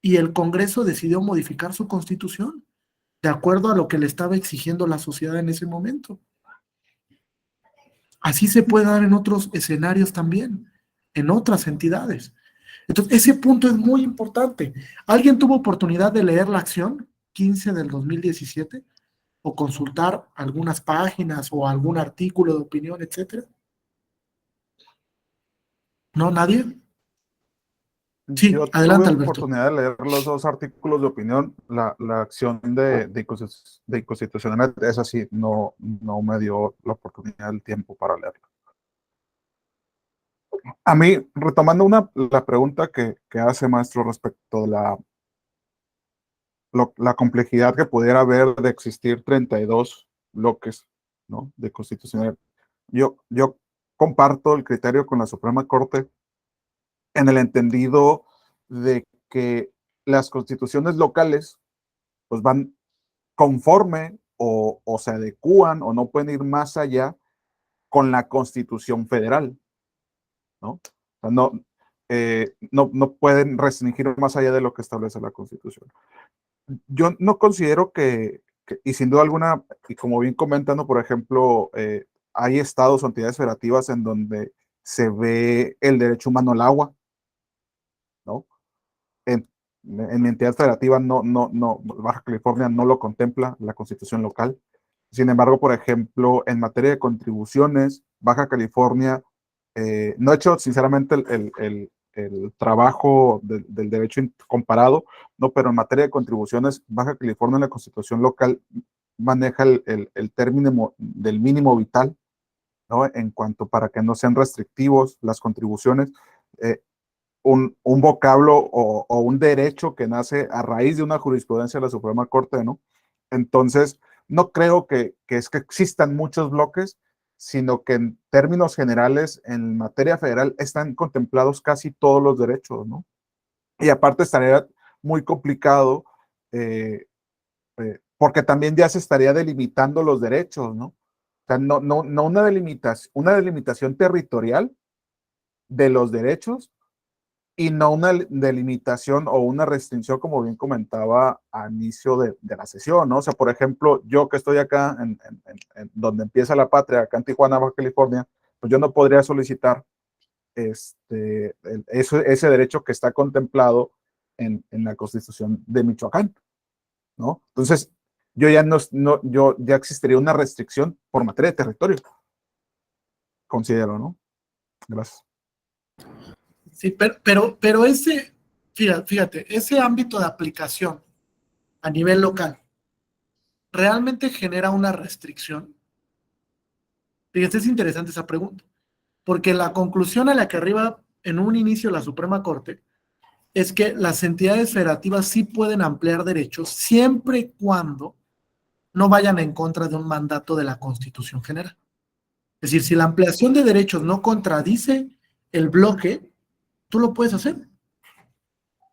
y el Congreso decidió modificar su constitución de acuerdo a lo que le estaba exigiendo la sociedad en ese momento. Así se puede dar en otros escenarios también, en otras entidades. Entonces, ese punto es muy importante. ¿Alguien tuvo oportunidad de leer la acción 15 del 2017 o consultar algunas páginas o algún artículo de opinión, etcétera? ¿No? ¿Nadie? Sí,
Yo
adelante,
tuve
Alberto.
oportunidad de leer los dos artículos de opinión. La acción de inconstitucionalidad, esa sí, no me dio la oportunidad del tiempo para leerla. A mí, retomando la pregunta que hace maestro respecto de la complejidad que pudiera haber de existir 32 bloques, ¿no?, de constitucional. Yo comparto el criterio con la Suprema Corte en el entendido de que las constituciones locales pues van conforme o se adecúan o no pueden ir más allá con la Constitución Federal, ¿no? O sea, no pueden restringir más allá de lo que establece la Constitución. Yo no considero y sin duda alguna, y como bien comentando, por ejemplo, hay estados o entidades federativas en donde se ve el derecho humano al agua, ¿no? En mi entidad federativa Baja California no lo contempla la constitución local. Sin embargo, por ejemplo, en materia de contribuciones, Baja California, no he hecho sinceramente el trabajo del derecho comparado, no, pero en materia de contribuciones, Baja California en la constitución local maneja el término del mínimo vital, ¿no? En cuanto para que no sean restrictivos las contribuciones. Un vocablo o un derecho que nace a raíz de una jurisprudencia de la Suprema Corte, ¿no? Entonces, no creo que existan muchos bloques, sino que en términos generales, en materia federal, están contemplados casi todos los derechos, ¿no? Y aparte estaría muy complicado, porque también ya se estaría delimitando los derechos, ¿no? O sea, no una delimitación territorial de los derechos, y no una delimitación o una restricción, como bien comentaba a inicio de la sesión, ¿no? O sea, por ejemplo, yo que estoy acá en donde empieza la patria, acá en Tijuana, Baja California, pues yo no podría solicitar ese derecho que está contemplado en la Constitución de Michoacán, ¿no? Entonces, yo ya existiría una restricción por materia de territorio, considero, ¿no? Gracias.
Sí, pero fíjate, ese ámbito de aplicación a nivel local realmente genera una restricción. Fíjate, es interesante esa pregunta, porque la conclusión a la que arriba en un inicio la Suprema Corte es que las entidades federativas sí pueden ampliar derechos siempre y cuando no vayan en contra de un mandato de la Constitución General. Es decir, si la ampliación de derechos no contradice el bloque, tú lo puedes hacer.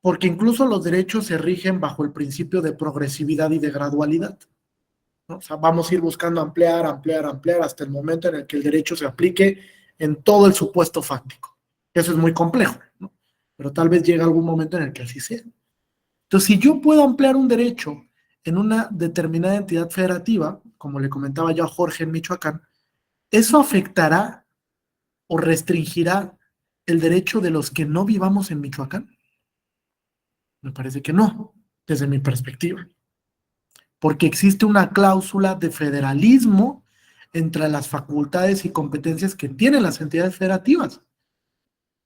Porque incluso los derechos se rigen bajo el principio de progresividad y de gradualidad, ¿no? O sea, vamos a ir buscando ampliar hasta el momento en el que el derecho se aplique en todo el supuesto fáctico. Eso es muy complejo, ¿no? Pero tal vez llegue algún momento en el que así sea. Entonces, si yo puedo ampliar un derecho en una determinada entidad federativa, como le comentaba yo a Jorge en Michoacán, ¿eso afectará o restringirá el derecho de los que no vivamos en Michoacán? Me parece que no, desde mi perspectiva. Porque existe una cláusula de federalismo entre las facultades y competencias que tienen las entidades federativas.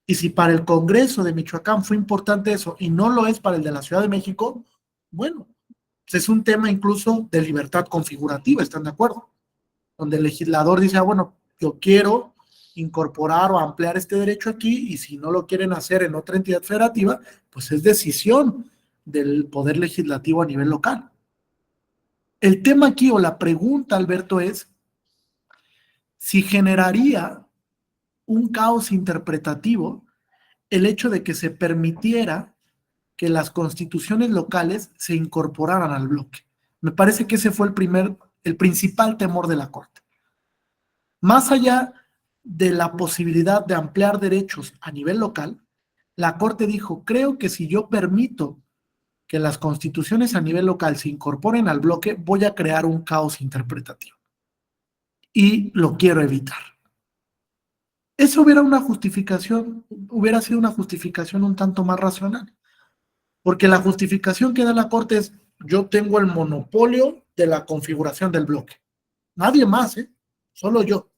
Y si para el Congreso de Michoacán fue importante eso y no lo es para el de la Ciudad de México, bueno, es un tema incluso de libertad configurativa, ¿están de acuerdo? Donde el legislador dice, bueno, yo quiero incorporar o ampliar este derecho aquí, y si no lo quieren hacer en otra entidad federativa, pues es decisión del Poder Legislativo a nivel local. El tema aquí, o la pregunta, Alberto, es si generaría un caos interpretativo el hecho de que se permitiera que las constituciones locales se incorporaran al bloque. Me parece que ese fue el principal temor de la Corte. Más allá de la posibilidad de ampliar derechos a nivel local, la Corte dijo, creo que si yo permito que las constituciones a nivel local se incorporen al bloque, voy a crear un caos interpretativo. Y lo quiero evitar. Eso hubiera sido una justificación un tanto más racional. Porque la justificación que da la Corte es, yo tengo el monopolio de la configuración del bloque. Nadie más, solo yo.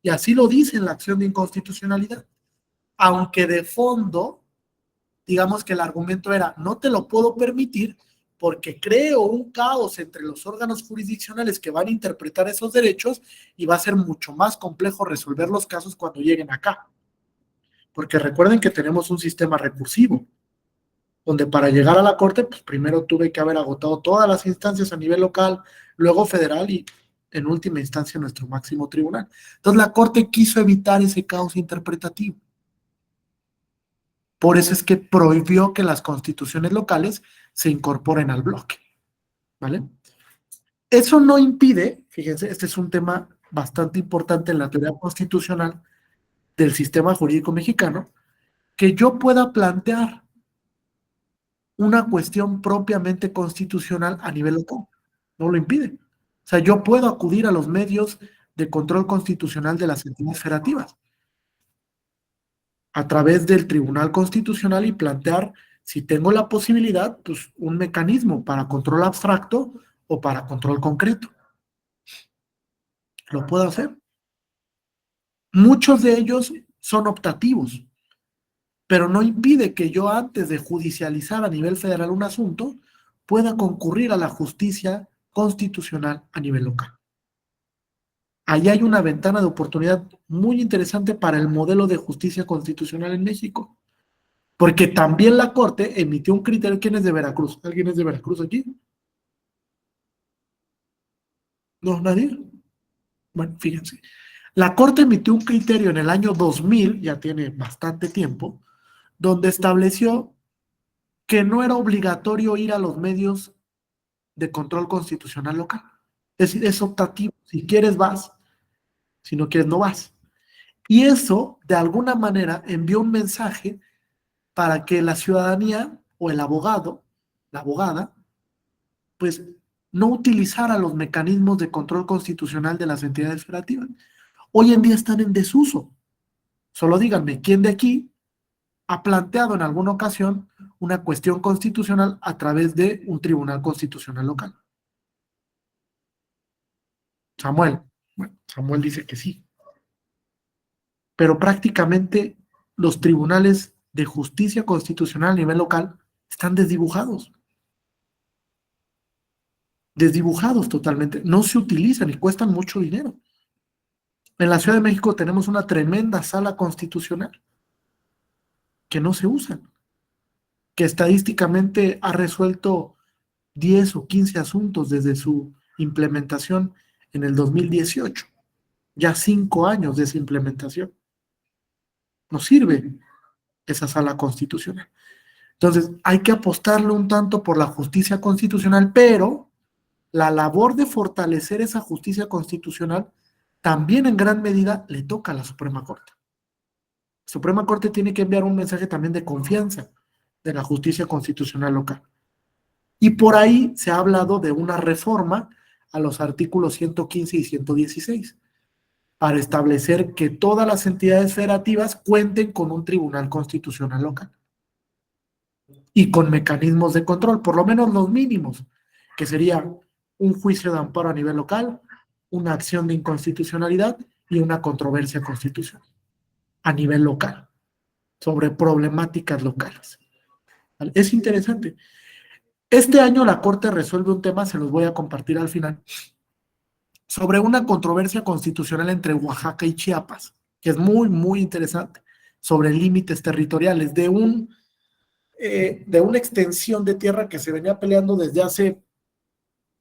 Y así lo dice en la acción de inconstitucionalidad. Aunque de fondo, digamos que el argumento era, no te lo puedo permitir porque creo un caos entre los órganos jurisdiccionales que van a interpretar esos derechos y va a ser mucho más complejo resolver los casos cuando lleguen acá. Porque recuerden que tenemos un sistema recursivo, donde para llegar a la Corte, pues primero tuve que haber agotado todas las instancias a nivel local, luego federal y en última instancia nuestro máximo tribunal. Entonces la Corte quiso evitar ese caos interpretativo. Por eso es que prohibió que las constituciones locales se incorporen al bloque, ¿vale? Eso no impide, fíjense, este es un tema bastante importante en la teoría constitucional del sistema jurídico mexicano, que yo pueda plantear una cuestión propiamente constitucional a nivel local. No lo impide. O sea, yo puedo acudir a los medios de control constitucional de las entidades federativas a través del Tribunal Constitucional y plantear, si tengo la posibilidad, pues un mecanismo para control abstracto o para control concreto. Lo puedo hacer. Muchos de ellos son optativos, pero no impide que yo antes de judicializar a nivel federal un asunto, pueda concurrir a la justicia constitucional a nivel local. Ahí hay una ventana de oportunidad muy interesante para el modelo de justicia constitucional en México, porque también la Corte emitió un criterio. ¿Quién es de Veracruz? ¿Alguien es de Veracruz aquí? ¿No? ¿Nadie? Bueno, fíjense. La Corte emitió un criterio en el año 2000, ya tiene bastante tiempo, donde estableció que no era obligatorio ir a los medios de control constitucional local. Es decir, es optativo. Si quieres, vas. Si no quieres, no vas. Y eso, de alguna manera, envió un mensaje para que la ciudadanía o el abogado, la abogada, pues no utilizara los mecanismos de control constitucional de las entidades federativas. Hoy en día están en desuso. Solo díganme, ¿quién de aquí ha planteado en alguna ocasión una cuestión constitucional a través de un tribunal constitucional local? Samuel. Bueno, Samuel dice que sí. Pero prácticamente los tribunales de justicia constitucional a nivel local están desdibujados. Desdibujados totalmente. No se utilizan y cuestan mucho dinero. En la Ciudad de México tenemos una tremenda sala constitucional que no se usa, que estadísticamente ha resuelto 10 o 15 asuntos desde su implementación en el 2018. Ya 5 años de esa implementación. No sirve esa sala constitucional. Entonces, hay que apostarle un tanto por la justicia constitucional, pero la labor de fortalecer esa justicia constitucional también en gran medida le toca a la Suprema Corte. La Suprema Corte tiene que enviar un mensaje también de confianza de la justicia constitucional local. Y por ahí se ha hablado de una reforma a los artículos 115 y 116 para establecer que todas las entidades federativas cuenten con un tribunal constitucional local y con mecanismos de control, por lo menos los mínimos, que sería un juicio de amparo a nivel local, una acción de inconstitucionalidad y una controversia constitucional a nivel local, sobre problemáticas locales. ¿Vale? Es interesante. Este año la Corte resuelve un tema, se los voy a compartir al final, sobre una controversia constitucional entre Oaxaca y Chiapas, que es muy, muy interesante, sobre límites territoriales de una extensión de tierra que se venía peleando desde hace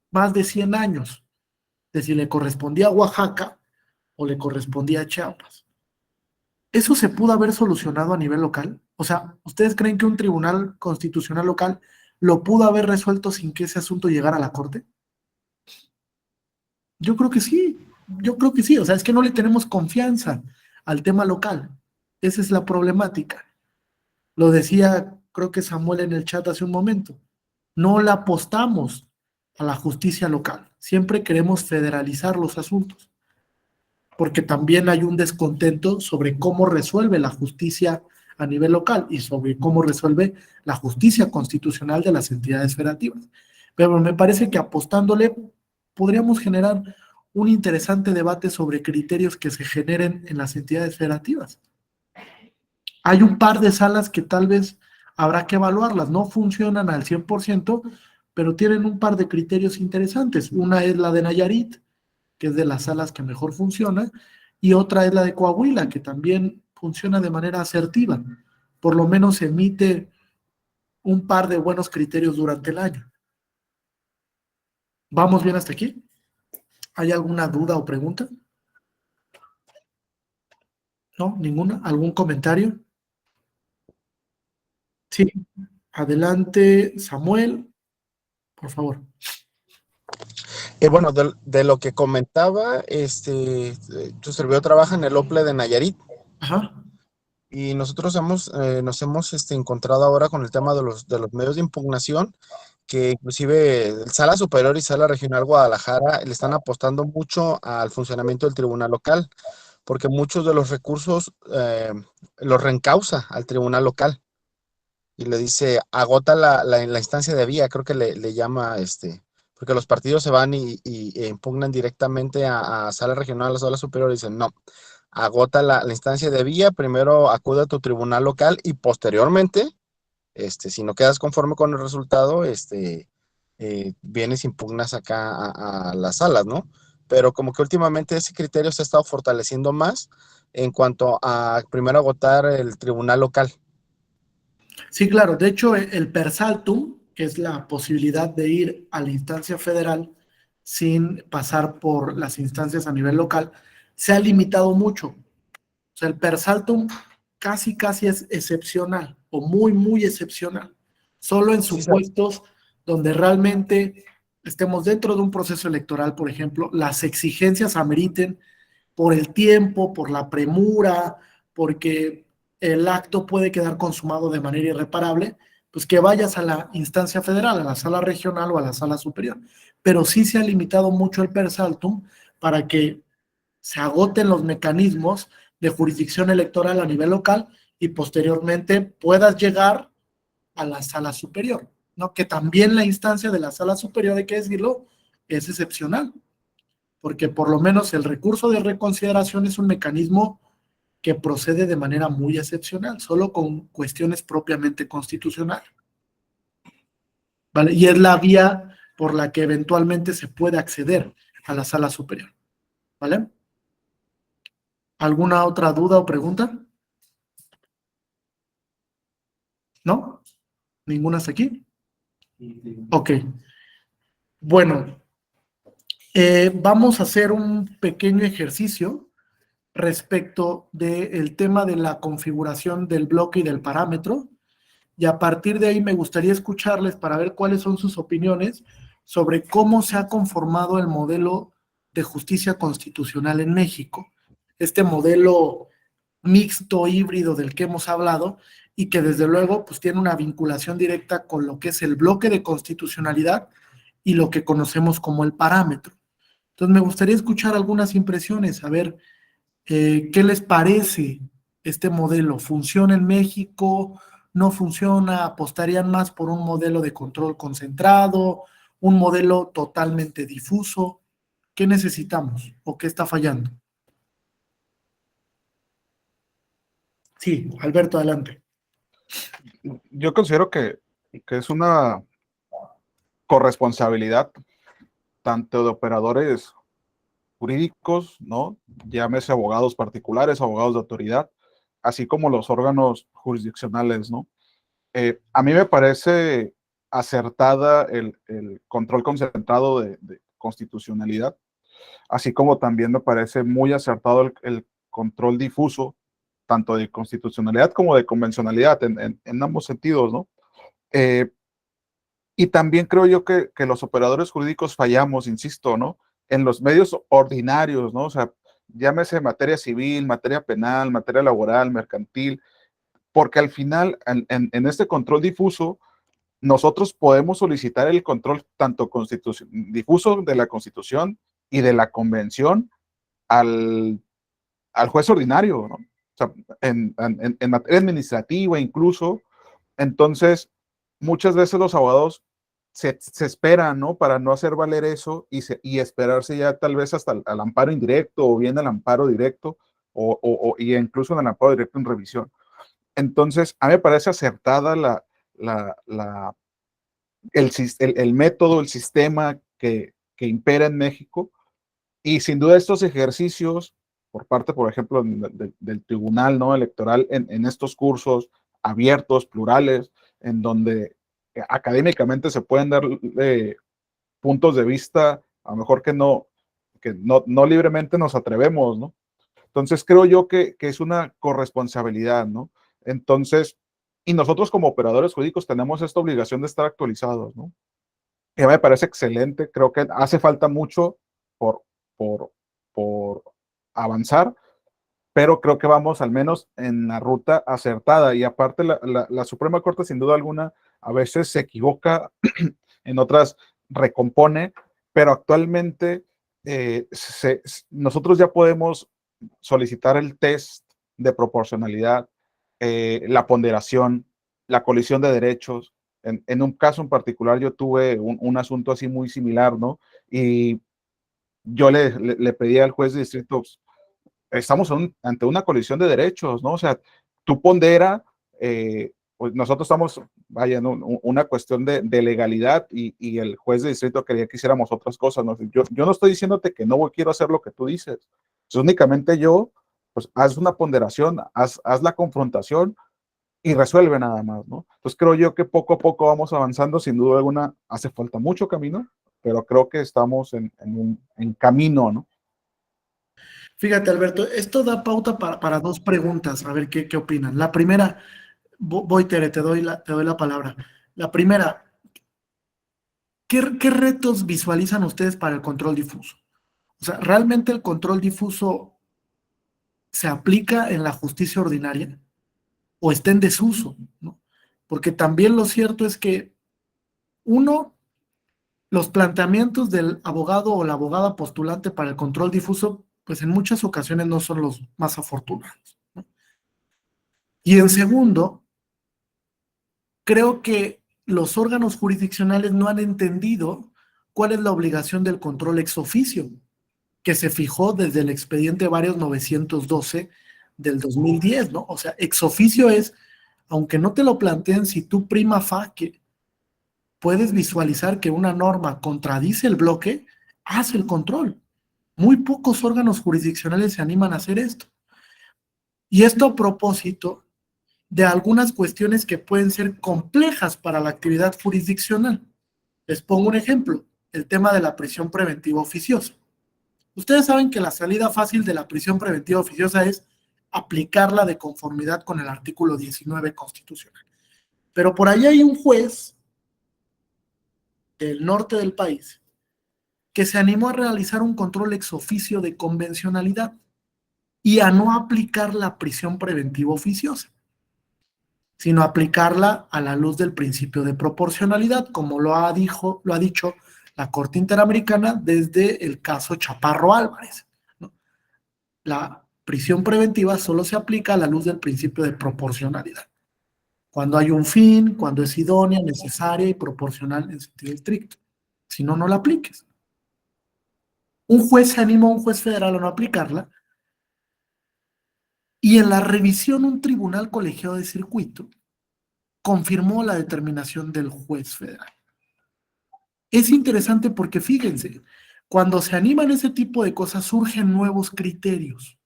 más de 100 años, de si le correspondía a Oaxaca o le correspondía a Chiapas. ¿Eso se pudo haber solucionado a nivel local? O sea, ¿ustedes creen que un tribunal constitucional local lo pudo haber resuelto sin que ese asunto llegara a la Corte? Yo creo que sí, o sea, es que no le tenemos confianza al tema local. Esa es la problemática. Lo decía, creo que Samuel en el chat hace un momento. No la apostamos a la justicia local. Siempre queremos federalizar los asuntos, porque también hay un descontento sobre cómo resuelve la justicia a nivel local y sobre cómo resuelve la justicia constitucional de las entidades federativas. Pero me parece que apostándole podríamos generar un interesante debate sobre criterios que se generen en las entidades federativas. Hay un par de salas que tal vez habrá que evaluarlas, no funcionan al 100%, pero tienen un par de criterios interesantes. Una es la de Nayarit, que es de las salas que mejor funciona, y otra es la de Coahuila, que también funciona de manera asertiva. Por lo menos emite un par de buenos criterios durante el año. ¿Vamos bien hasta aquí? ¿Hay alguna duda o pregunta? ¿No? ¿Ninguna? ¿Algún comentario? Sí. Adelante, Samuel, por favor.
Bueno, de lo que comentaba, tu servidor trabaja en el OPLE de Nayarit
Ajá.
y nosotros nos hemos encontrado ahora con el tema de los medios de impugnación, que inclusive Sala Superior y Sala Regional Guadalajara le están apostando mucho al funcionamiento del tribunal local, porque muchos de los recursos los reencausa al tribunal local y le dice, agota la instancia de vía, creo que le llama, porque los partidos se van e impugnan directamente a Sala Regional, a la Sala Superior, y dicen, no, agota la instancia de vía, primero acude a tu tribunal local y posteriormente, si no quedas conforme con el resultado, vienes, impugnas acá a las salas, ¿no? Pero como que últimamente ese criterio se ha estado fortaleciendo más en cuanto a primero agotar el tribunal local.
Sí, claro. De hecho, el per saltum, que es la posibilidad de ir a la instancia federal sin pasar por las instancias a nivel local, se ha limitado mucho. O sea, el per saltum casi es excepcional o muy excepcional. Solo en
Sí,
supuestos donde realmente estemos dentro de un proceso electoral, por ejemplo, las exigencias ameriten por el tiempo, por la premura, porque el acto puede quedar consumado de manera irreparable, pues que vayas a la instancia federal, a la sala regional o a la sala superior. Pero sí se ha limitado mucho el per saltum para que se agoten los mecanismos de jurisdicción electoral a nivel local y posteriormente puedas llegar a la sala superior, ¿no? Que también la instancia de la sala superior, hay que decirlo, es excepcional, porque por lo menos el recurso de reconsideración es un mecanismo que procede de manera muy excepcional, solo con cuestiones propiamente constitucionales, ¿vale? Y es la vía por la que eventualmente se puede acceder a la sala superior, ¿vale? ¿Alguna otra duda o pregunta? ¿No? ¿Ninguna hasta aquí? Ok. Bueno, vamos a hacer un pequeño ejercicio respecto del tema de la configuración del bloque y del parámetro. Y a partir de ahí me gustaría escucharles para ver cuáles son sus opiniones sobre cómo se ha conformado el modelo de justicia constitucional en México. Este modelo mixto, híbrido del que hemos hablado y que desde luego pues tiene una vinculación directa con lo que es el bloque de constitucionalidad y lo que conocemos como el parámetro. Entonces me gustaría escuchar algunas impresiones, a ver qué les parece este modelo. ¿Funciona en México? ¿No funciona? ¿Apostarían más por un modelo de control concentrado? ¿Un modelo totalmente difuso? ¿Qué necesitamos o qué está fallando? Sí, Alberto, adelante.
Yo considero que es una corresponsabilidad tanto de operadores jurídicos, ¿no? Llámese abogados particulares, abogados de autoridad, así como los órganos jurisdiccionales, ¿no? A mí me parece acertada el control concentrado de constitucionalidad, así como también me parece muy acertado el control difuso, tanto de constitucionalidad como de convencionalidad, en ambos sentidos, ¿no? Eh, y también creo yo que los operadores jurídicos fallamos, insisto, ¿no? En los medios ordinarios, ¿no? O sea, llámese materia civil, materia penal, materia laboral, mercantil, porque al final, en este control difuso, nosotros podemos solicitar el control tanto difuso de la Constitución y de la Convención al juez ordinario, ¿no? O sea, en materia administrativa incluso. Entonces, muchas veces los abogados se esperan, ¿no? Para no hacer valer eso y esperarse ya tal vez hasta al amparo indirecto o bien al amparo directo y incluso en el amparo directo en revisión. Entonces, a mí me parece acertada el método, el sistema que impera en México, y sin duda estos ejercicios por parte, por ejemplo, del Tribunal, ¿no?, Electoral en estos cursos abiertos, plurales, en donde académicamente se pueden dar puntos de vista, a lo mejor que no libremente nos atrevemos, ¿no? Entonces creo yo que es una corresponsabilidad, ¿no? Entonces, y nosotros como operadores jurídicos tenemos esta obligación de estar actualizados, ¿no? Que me parece excelente, creo que hace falta mucho por, por avanzar, pero creo que vamos al menos en la ruta acertada. Y aparte la Suprema Corte sin duda alguna a veces se equivoca, en otras recompone, pero actualmente nosotros ya podemos solicitar el test de proporcionalidad, la ponderación, la colisión de derechos. En un caso en particular yo tuve un asunto así muy similar, ¿no? Y yo le pedí al juez de distrito, estamos ante una colisión de derechos, ¿no? O sea, tú pondera, pues nosotros estamos, vaya, ¿no?, una cuestión de legalidad y el juez de distrito quería que hiciéramos otras cosas, ¿no? Yo no estoy diciéndote que no quiero hacer lo que tú dices, pues únicamente pues haz una ponderación, haz la confrontación y resuelve nada más, ¿no? Entonces creo yo que poco a poco vamos avanzando, sin duda alguna hace falta mucho camino, pero creo que estamos en camino, ¿no?
Fíjate, Alberto, esto da pauta para dos preguntas, a ver qué opinan. La primera, voy, Tere, te doy la palabra. La primera, ¿qué retos visualizan ustedes para el control difuso? O sea, ¿realmente el control difuso se aplica en la justicia ordinaria o está en desuso, ¿no? Porque también lo cierto es que, uno, los planteamientos del abogado o la abogada postulante para el control difuso, pues en muchas ocasiones no son los más afortunados, ¿no? Y en segundo, creo que los órganos jurisdiccionales no han entendido cuál es la obligación del control ex oficio, que se fijó desde el expediente varios 912 del 2010, ¿no? O sea, ex oficio es, aunque no te lo planteen, si tú prima facie puedes visualizar que una norma contradice el bloque, haz el control. Muy pocos órganos jurisdiccionales se animan a hacer esto. Y esto a propósito de algunas cuestiones que pueden ser complejas para la actividad jurisdiccional. Les pongo un ejemplo, el tema de la prisión preventiva oficiosa. Ustedes saben que la salida fácil de la prisión preventiva oficiosa es aplicarla de conformidad con el artículo 19 constitucional. Pero por ahí hay un juez del norte del país que se animó a realizar un control ex oficio de convencionalidad y a no aplicar la prisión preventiva oficiosa, sino aplicarla a la luz del principio de proporcionalidad, como lo ha dicho la Corte Interamericana desde el caso Chaparro Álvarez, ¿no? La prisión preventiva solo se aplica a la luz del principio de proporcionalidad, cuando hay un fin, cuando es idónea, necesaria y proporcional en sentido estricto. Si no, no la apliques. Un juez se animó a un juez federal a no aplicarla, y en la revisión un tribunal colegiado de circuito confirmó la determinación del juez federal. Es interesante porque fíjense, cuando se animan ese tipo de cosas surgen nuevos criterios.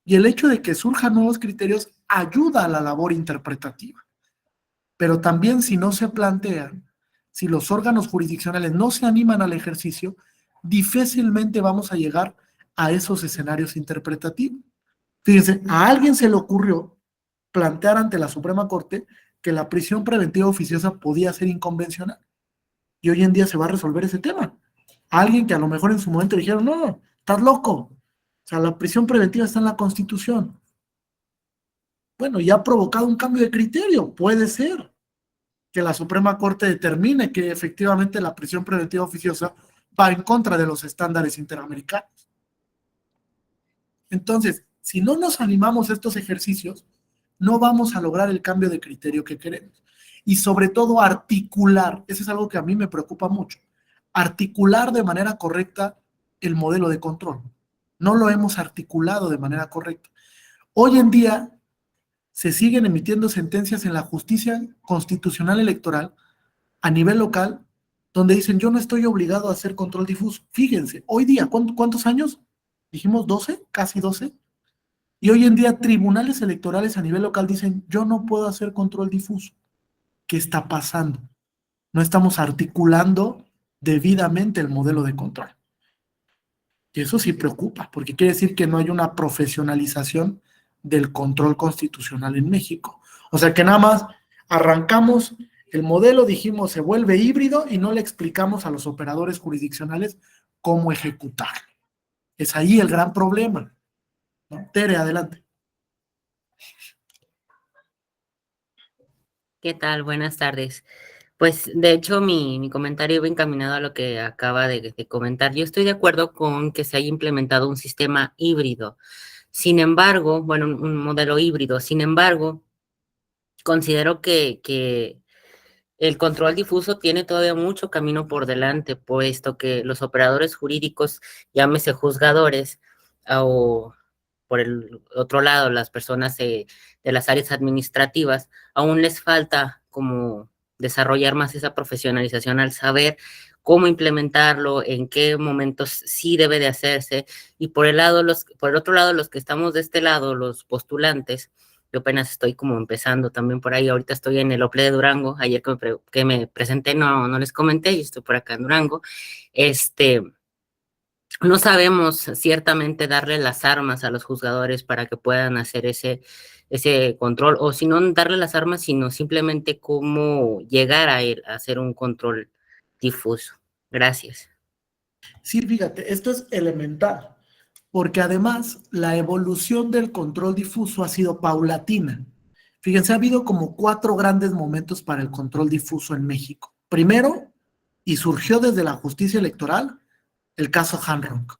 Y el hecho de que surjan nuevos criterios ayuda a la labor interpretativa. Pero también si no se plantean, si los órganos jurisdiccionales no se animan al ejercicio, difícilmente vamos a llegar a esos escenarios interpretativos. Fíjense, a alguien se le ocurrió plantear ante la Suprema Corte que la prisión preventiva oficiosa podía ser inconvencional. Y hoy en día se va a resolver ese tema. A alguien que a lo mejor en su momento dijeron, no, estás loco. O sea, la prisión preventiva está en la Constitución. Bueno, ¿y ha provocado un cambio de criterio? Puede ser que la Suprema Corte determine que efectivamente la prisión preventiva oficiosa va en contra de los estándares interamericanos. Entonces, si no nos animamos a estos ejercicios, no vamos a lograr el cambio de criterio que queremos. Y sobre todo articular, eso es algo que a mí me preocupa mucho, articular de manera correcta el modelo de control. No lo hemos articulado de manera correcta. Hoy en día se siguen emitiendo sentencias en la justicia constitucional electoral a nivel local donde dicen yo no estoy obligado a hacer control difuso. Fíjense, hoy día, ¿cuántos años? Dijimos 12, casi 12. Y hoy en día tribunales electorales a nivel local dicen yo no puedo hacer control difuso. ¿Qué está pasando? No estamos articulando debidamente el modelo de control. Y eso sí preocupa, porque quiere decir que no hay una profesionalización del control constitucional en México. O sea que nada más arrancamos el modelo, dijimos se vuelve híbrido y no le explicamos a los operadores jurisdiccionales cómo ejecutarlo. Es ahí el gran problema, ¿no? Tere, adelante.
¿Qué tal? Buenas tardes. Pues de hecho mi comentario va encaminado a lo que acaba de comentar. Yo estoy de acuerdo con que se haya implementado un sistema híbrido. Sin embargo, bueno, un modelo híbrido. Sin embargo, considero que el control difuso tiene todavía mucho camino por delante, puesto que los operadores jurídicos, llámese juzgadores, o por el otro lado, las personas de las áreas administrativas, aún les falta como desarrollar más esa profesionalización al saber cómo implementarlo, en qué momentos sí debe de hacerse, y por el otro lado, los que estamos de este lado, los postulantes, yo apenas estoy como empezando también por ahí, ahorita estoy en el OPLE de Durango, ayer que me presenté no les comenté, yo estoy por acá en Durango, no sabemos ciertamente darle las armas a los juzgadores para que puedan hacer ese control, o si no darle las armas, sino simplemente cómo llegar a hacer un control difuso. Gracias.
Sí, fíjate, esto es elemental, porque además la evolución del control difuso ha sido paulatina. Fíjense, ha habido como 4 grandes momentos para el control difuso en México. Primero, y surgió desde la justicia electoral, el caso Hanronk.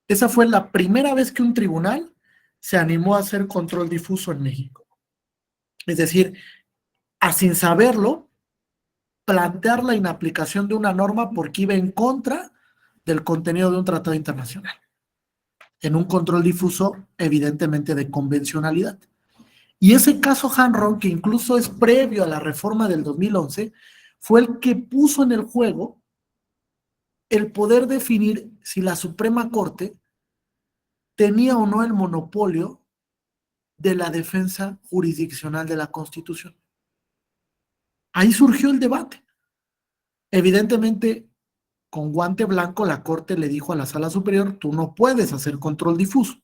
Esa fue la primera vez que un tribunal se animó a hacer control difuso en México. Es decir, sin saberlo, plantear la inaplicación de una norma porque iba en contra del contenido de un tratado internacional. En un control difuso, evidentemente, de convencionalidad. Y ese caso Hanronk, que incluso es previo a la reforma del 2011, fue el que puso en el juego el poder definir si la Suprema Corte tenía o no el monopolio de la defensa jurisdiccional de la Constitución. Ahí surgió el debate. Evidentemente, con guante blanco, la Corte le dijo a la Sala Superior, tú no puedes hacer control difuso.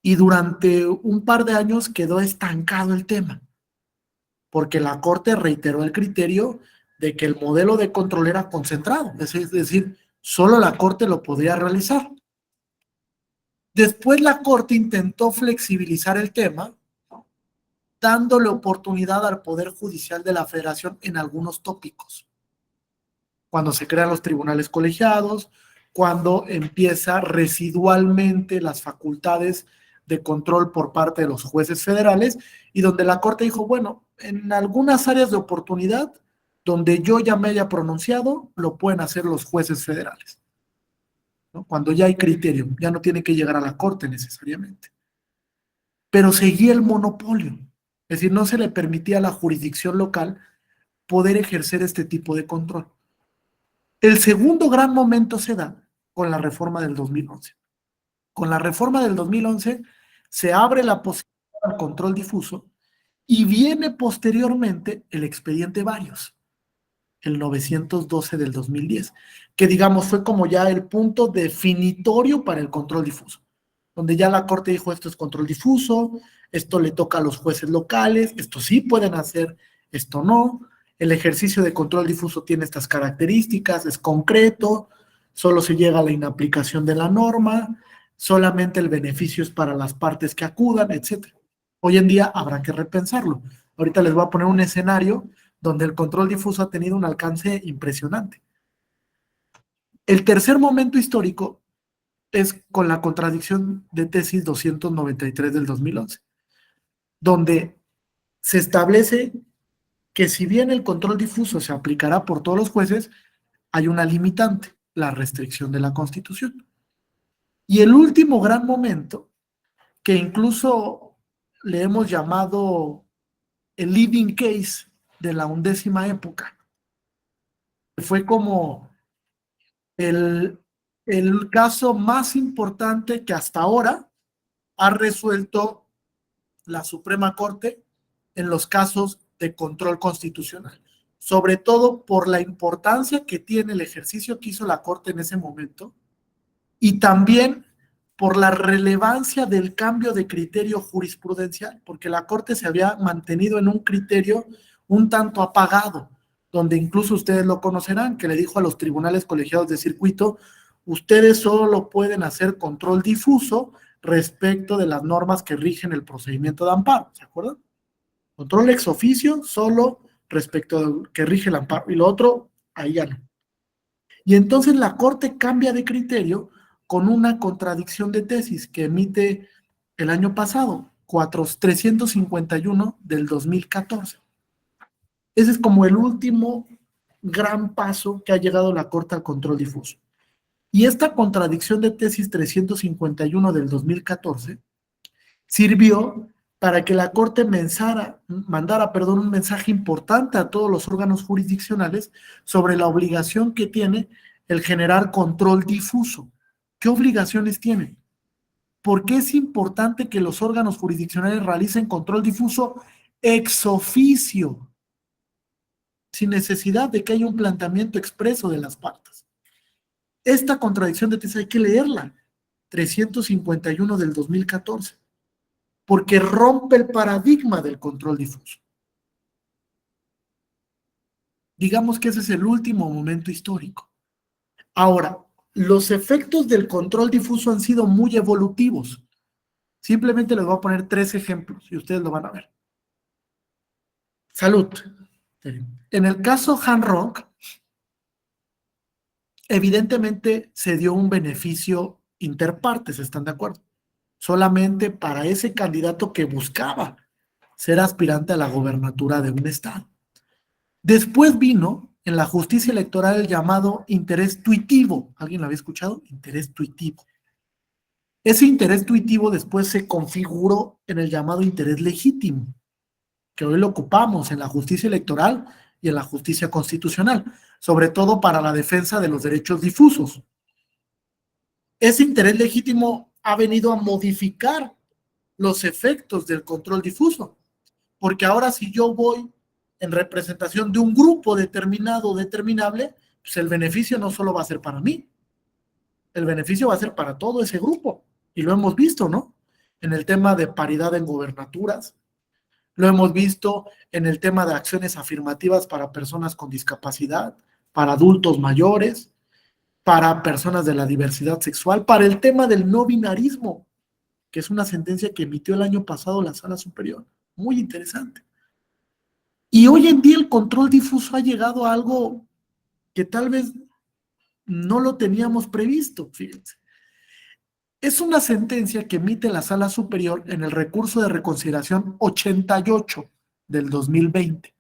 Y durante un par de años quedó estancado el tema, porque la Corte reiteró el criterio de que el modelo de control era concentrado, es decir, solo la Corte lo podía realizar. Después la Corte intentó flexibilizar el tema, dándole oportunidad al Poder Judicial de la Federación en algunos tópicos. Cuando se crean los tribunales colegiados, cuando empieza residualmente las facultades de control por parte de los jueces federales, y donde la Corte dijo, bueno, en algunas áreas de oportunidad, donde yo ya me haya pronunciado, lo pueden hacer los jueces federales, ¿no? Cuando ya hay criterio, ya no tiene que llegar a la Corte necesariamente. Pero seguía el monopolio, es decir, no se le permitía a la jurisdicción local poder ejercer este tipo de control. El segundo gran momento se da con la reforma del 2011. Con la reforma del 2011 se abre la posibilidad al control difuso y viene posteriormente el expediente Varios, el 912 del 2010, que digamos fue como ya el punto definitorio para el control difuso, donde ya la Corte dijo esto es control difuso, esto le toca a los jueces locales, esto sí pueden hacer, esto no, el ejercicio de control difuso tiene estas características, es concreto, solo se llega a la inaplicación de la norma, solamente el beneficio es para las partes que acudan, etc. Hoy en día habrá que repensarlo. Ahorita les voy a poner un escenario donde el control difuso ha tenido un alcance impresionante. El tercer momento histórico es con la contradicción de tesis 293 del 2011, donde se establece que si bien el control difuso se aplicará por todos los jueces, hay una limitante, la restricción de la Constitución. Y el último gran momento, que incluso le hemos llamado el leading case de la 11ª época, fue como el caso más importante que hasta ahora ha resuelto la Suprema Corte en los casos de control constitucional, sobre todo por la importancia que tiene el ejercicio que hizo la Corte en ese momento y también por la relevancia del cambio de criterio jurisprudencial, porque la Corte se había mantenido en un criterio un tanto apagado, donde incluso ustedes lo conocerán, que le dijo a los tribunales colegiados de circuito, ustedes solo pueden hacer control difuso respecto de las normas que rigen el procedimiento de amparo, ¿se acuerdan? Control ex oficio solo respecto de que rige el amparo, y lo otro, ahí ya no. Y entonces la Corte cambia de criterio con una contradicción de tesis que emite el año pasado, 351 del 2014. Ese es como el último gran paso que ha llegado la Corte al control difuso. Y esta contradicción de tesis 351 del 2014 sirvió para que la Corte mandara un mensaje importante a todos los órganos jurisdiccionales sobre la obligación que tiene el generar control difuso. ¿Qué obligaciones tienen? ¿Por qué es importante que los órganos jurisdiccionales realicen control difuso ex oficio, sin necesidad de que haya un planteamiento expreso de las partes? Esta contradicción de tesis hay que leerla, 351 del 2014, porque rompe el paradigma del control difuso. Digamos que ese es el último momento histórico. Ahora, los efectos del control difuso han sido muy evolutivos. Simplemente les voy a poner 3 ejemplos y ustedes lo van a ver. Salud. En el caso Hanrock, evidentemente se dio un beneficio interpartes, ¿están de acuerdo? Solamente para ese candidato que buscaba ser aspirante a la gobernatura de un estado. Después vino en la justicia electoral el llamado interés tuitivo. ¿Alguien lo había escuchado? Interés tuitivo. Ese interés tuitivo después se configuró en el llamado interés legítimo, que hoy lo ocupamos en la justicia electoral y en la justicia constitucional, sobre todo para la defensa de los derechos difusos. Ese interés legítimo ha venido a modificar los efectos del control difuso, porque ahora si yo voy en representación de un grupo determinado o determinable, pues el beneficio no solo va a ser para mí, el beneficio va a ser para todo ese grupo, y lo hemos visto, ¿no? En el tema de paridad en gobernaturas, lo hemos visto en el tema de acciones afirmativas para personas con discapacidad, para adultos mayores, para personas de la diversidad sexual, para el tema del no binarismo, que es una sentencia que emitió el año pasado la Sala Superior, muy interesante. Y hoy en día el control difuso ha llegado a algo que tal vez no lo teníamos previsto, fíjense. Es una sentencia que emite la Sala Superior en el recurso de reconsideración 88 del 2020,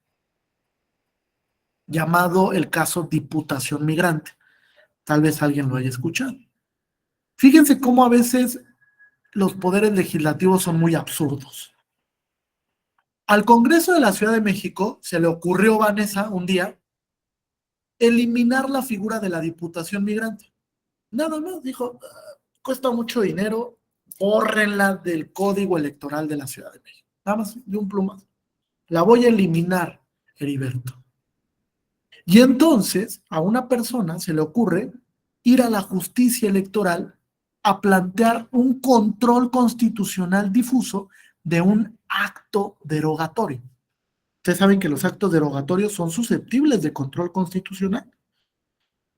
llamado el caso Diputación Migrante. Tal vez alguien lo haya escuchado. Fíjense cómo a veces los poderes legislativos son muy absurdos. Al Congreso de la Ciudad de México se le ocurrió, Vanessa, un día, eliminar la figura de la Diputación Migrante. Nada más, dijo, cuesta mucho dinero, bórrenla del Código Electoral de la Ciudad de México. Nada más, de un plumazo. La voy a eliminar, Heriberto. Y entonces a una persona se le ocurre ir a la justicia electoral a plantear un control constitucional difuso de un acto derogatorio. Ustedes saben que los actos derogatorios son susceptibles de control constitucional.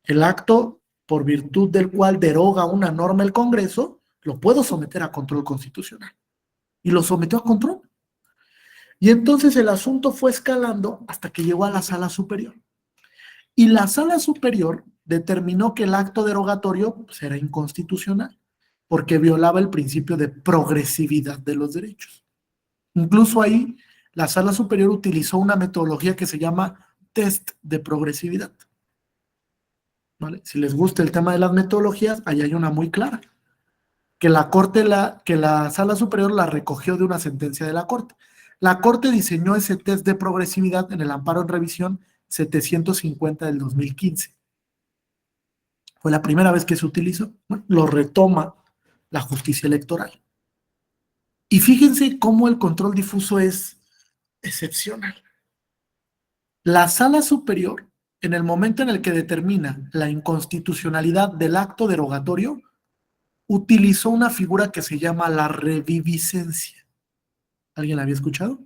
El acto por virtud del cual deroga una norma el Congreso, lo puedo someter a control constitucional. Y lo sometió a control. Y entonces el asunto fue escalando hasta que llegó a la Sala Superior. Y la Sala Superior determinó que el acto derogatorio pues, era inconstitucional, porque violaba el principio de progresividad de los derechos. Incluso ahí, la Sala Superior utilizó una metodología que se llama test de progresividad. ¿Vale? Si les gusta el tema de las metodologías, ahí hay una muy clara, que la Sala Superior la recogió de una sentencia de la Corte. La Corte diseñó ese test de progresividad en el amparo en revisión 750 del 2015. Fue la primera vez que se utilizó. Bueno, lo retoma la justicia electoral. Y fíjense cómo el control difuso es excepcional. La Sala Superior, en el momento en el que determina la inconstitucionalidad del acto derogatorio, utilizó una figura que se llama la reviviscencia. ¿Alguien la había escuchado?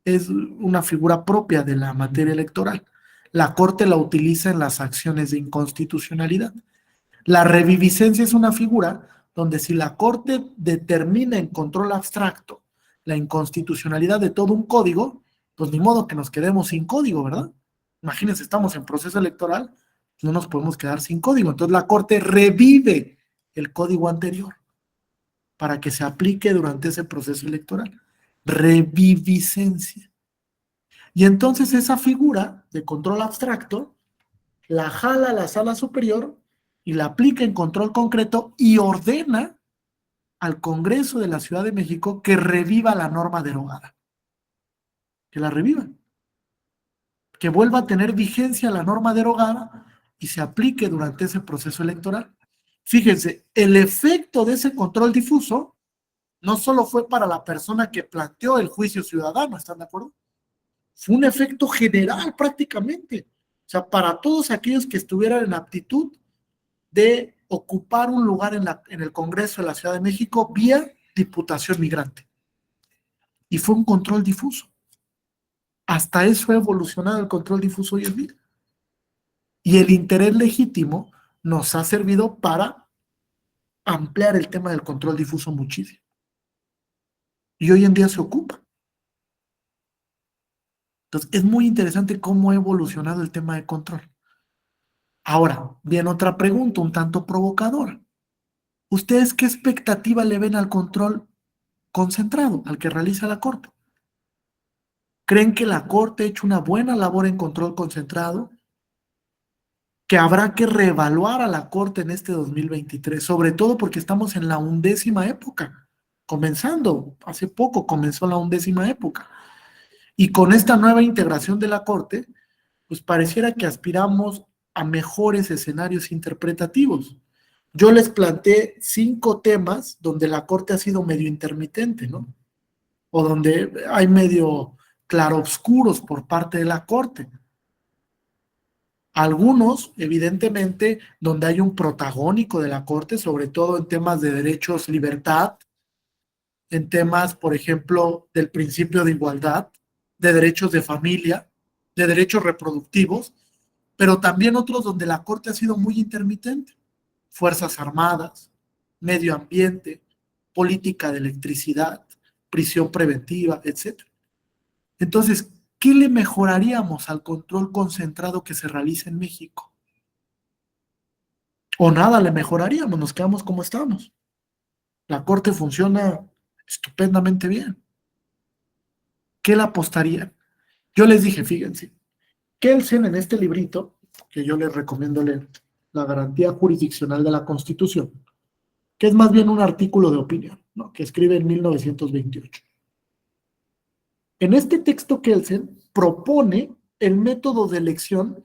Es una figura propia de la materia electoral. La Corte la utiliza en las acciones de inconstitucionalidad. La reviviscencia es una figura donde si la Corte determina en control abstracto la inconstitucionalidad de todo un código, pues ni modo que nos quedemos sin código, ¿verdad? Imagínense, estamos en proceso electoral, no nos podemos quedar sin código. Entonces la Corte revive el código anterior para que se aplique durante ese proceso electoral. Reviviscencia. Y entonces esa figura de control abstracto la jala a la Sala Superior y la aplica en control concreto y ordena al Congreso de la Ciudad de México que reviva la norma derogada. Que la revivan. Que vuelva a tener vigencia la norma derogada y se aplique durante ese proceso electoral. Fíjense, el efecto de ese control difuso no solo fue para la persona que planteó el juicio ciudadano, ¿están de acuerdo? Fue un efecto general prácticamente. O sea, para todos aquellos que estuvieran en aptitud de ocupar un lugar en el Congreso de la Ciudad de México vía diputación migrante. Y fue un control difuso. Hasta eso ha evolucionado el control difuso hoy en día. Y el interés legítimo nos ha servido para ampliar el tema del control difuso muchísimo. Y hoy en día se ocupa. Entonces, es muy interesante cómo ha evolucionado el tema de control. Ahora, viene otra pregunta, un tanto provocadora. ¿Ustedes qué expectativa le ven al control concentrado, al que realiza la Corte? ¿Creen que la Corte ha hecho una buena labor en control concentrado? ¿Que habrá que reevaluar a la Corte en este 2023? Sobre todo porque estamos en la 11ª época. Comenzando, hace poco comenzó la 11ª época. Y con esta nueva integración de la Corte, pues pareciera que aspiramos a mejores escenarios interpretativos. Yo les planteé 5 temas donde la Corte ha sido medio intermitente, ¿no? O donde hay medio claroscuros por parte de la Corte. Algunos, evidentemente, donde hay un protagónico de la Corte, sobre todo en temas de derechos, libertad, en temas, por ejemplo, del principio de igualdad, de derechos de familia, de derechos reproductivos, pero también otros donde la Corte ha sido muy intermitente. Fuerzas Armadas, medio ambiente, política de electricidad, prisión preventiva, etc. Entonces, ¿qué le mejoraríamos al control concentrado que se realiza en México? O nada le mejoraríamos, nos quedamos como estamos. La Corte funciona estupendamente bien. ¿Qué le apostarían? Yo les dije, fíjense, Kelsen en este librito, que yo les recomiendo leer, La garantía jurisdiccional de la Constitución, que es más bien un artículo de opinión, ¿no? Que escribe en 1928. En este texto Kelsen propone el método de elección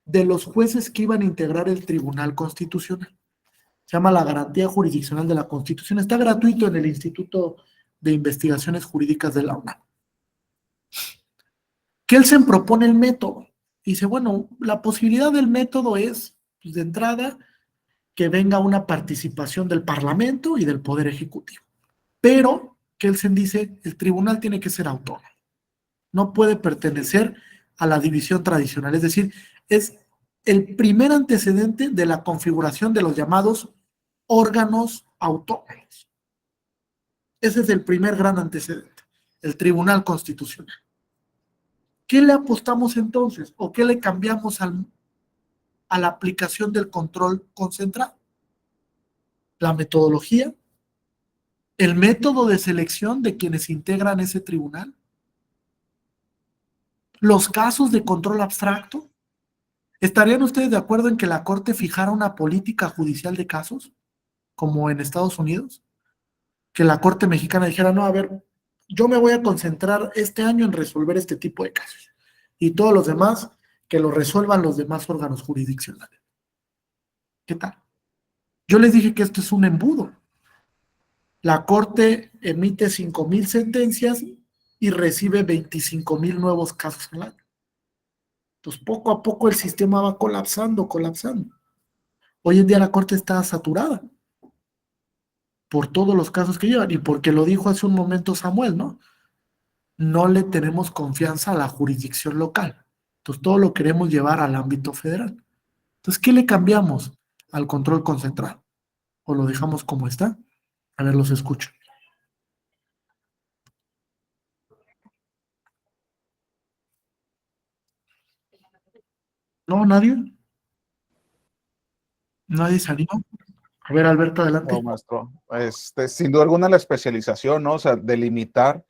de los jueces que iban a integrar el Tribunal Constitucional. Se llama La garantía jurisdiccional de la Constitución. Está gratuito en el Instituto de Investigaciones Jurídicas de la UNAM. Kelsen propone el método. Dice, bueno, la posibilidad del método es, pues, de entrada, que venga una participación del Parlamento y del Poder Ejecutivo. Pero, Kelsen dice, el tribunal tiene que ser autónomo. No puede pertenecer a la división tradicional. Es decir, es el primer antecedente de la configuración de los llamados órganos autónomos. Ese es el primer gran antecedente, el Tribunal Constitucional. ¿Qué le apostamos entonces? ¿O qué le cambiamos a la aplicación del control concentrado? La metodología, el método de selección de quienes integran ese tribunal, los casos de control abstracto. ¿Estarían ustedes de acuerdo en que la Corte fijara una política judicial de casos, como en Estados Unidos? Que la Corte mexicana dijera, no, a ver, yo me voy a concentrar este año en resolver este tipo de casos. Y todos los demás, que lo resuelvan los demás órganos jurisdiccionales. ¿Qué tal? Yo les dije que esto es un embudo. La Corte emite 5,000 sentencias y recibe 25,000 nuevos casos al año. Entonces, poco a poco el sistema va colapsando. Hoy en día la Corte está saturada por todos los casos que llevan, y porque lo dijo hace un momento Samuel, ¿no? No le tenemos confianza a la jurisdicción local. Entonces, todo lo queremos llevar al ámbito federal. Entonces, ¿qué le cambiamos al control concentrado? ¿O lo dejamos como está? A ver, los escucho. ¿No? ¿Nadie? ¿Nadie se anima? A ver, Alberto, adelante.
No, maestro. Sin duda alguna la especialización, ¿no? O sea, delimitar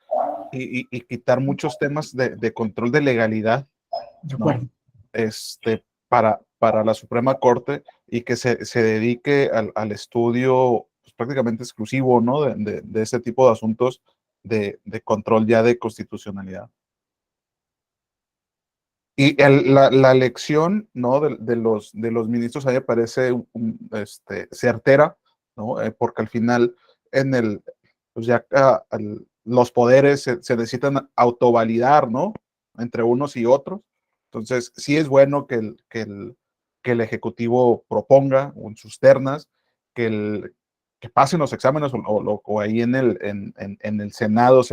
y quitar muchos temas de control de legalidad,
De
¿no?
acuerdo.
Para la Suprema Corte, y que se dedique al estudio, pues, prácticamente exclusivo, ¿no? De ese tipo de asuntos de control ya de constitucionalidad. Y la elección, ¿no? de los ministros ahí me parece certera, ¿no? Porque al final pues ya los poderes se necesitan autovalidar, ¿no? Entre unos y otros. Entonces, sí es bueno que el Ejecutivo proponga en sus ternas que pasen los exámenes o ahí en el Senado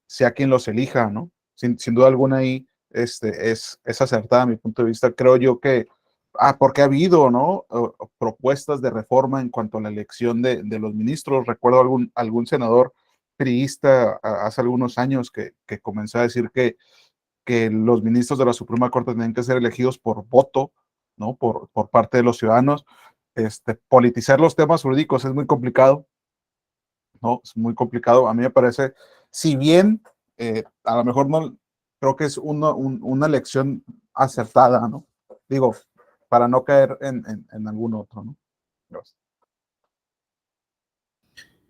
sea quien los elija, ¿no? Sin duda alguna ahí es acertada a mi punto de vista. Creo yo que, porque ha habido, ¿no? Propuestas de reforma en cuanto a la elección de los ministros. Recuerdo algún senador priista hace algunos años que comenzó a decir que los ministros de la Suprema Corte tenían que ser elegidos por voto, ¿no? Por parte de los ciudadanos. Politizar los temas jurídicos es muy complicado, ¿no? Es muy complicado. A mí me parece, si bien a lo mejor no, creo que es una elección acertada, ¿no? Digo, para no caer en algún otro, ¿no? Gracias.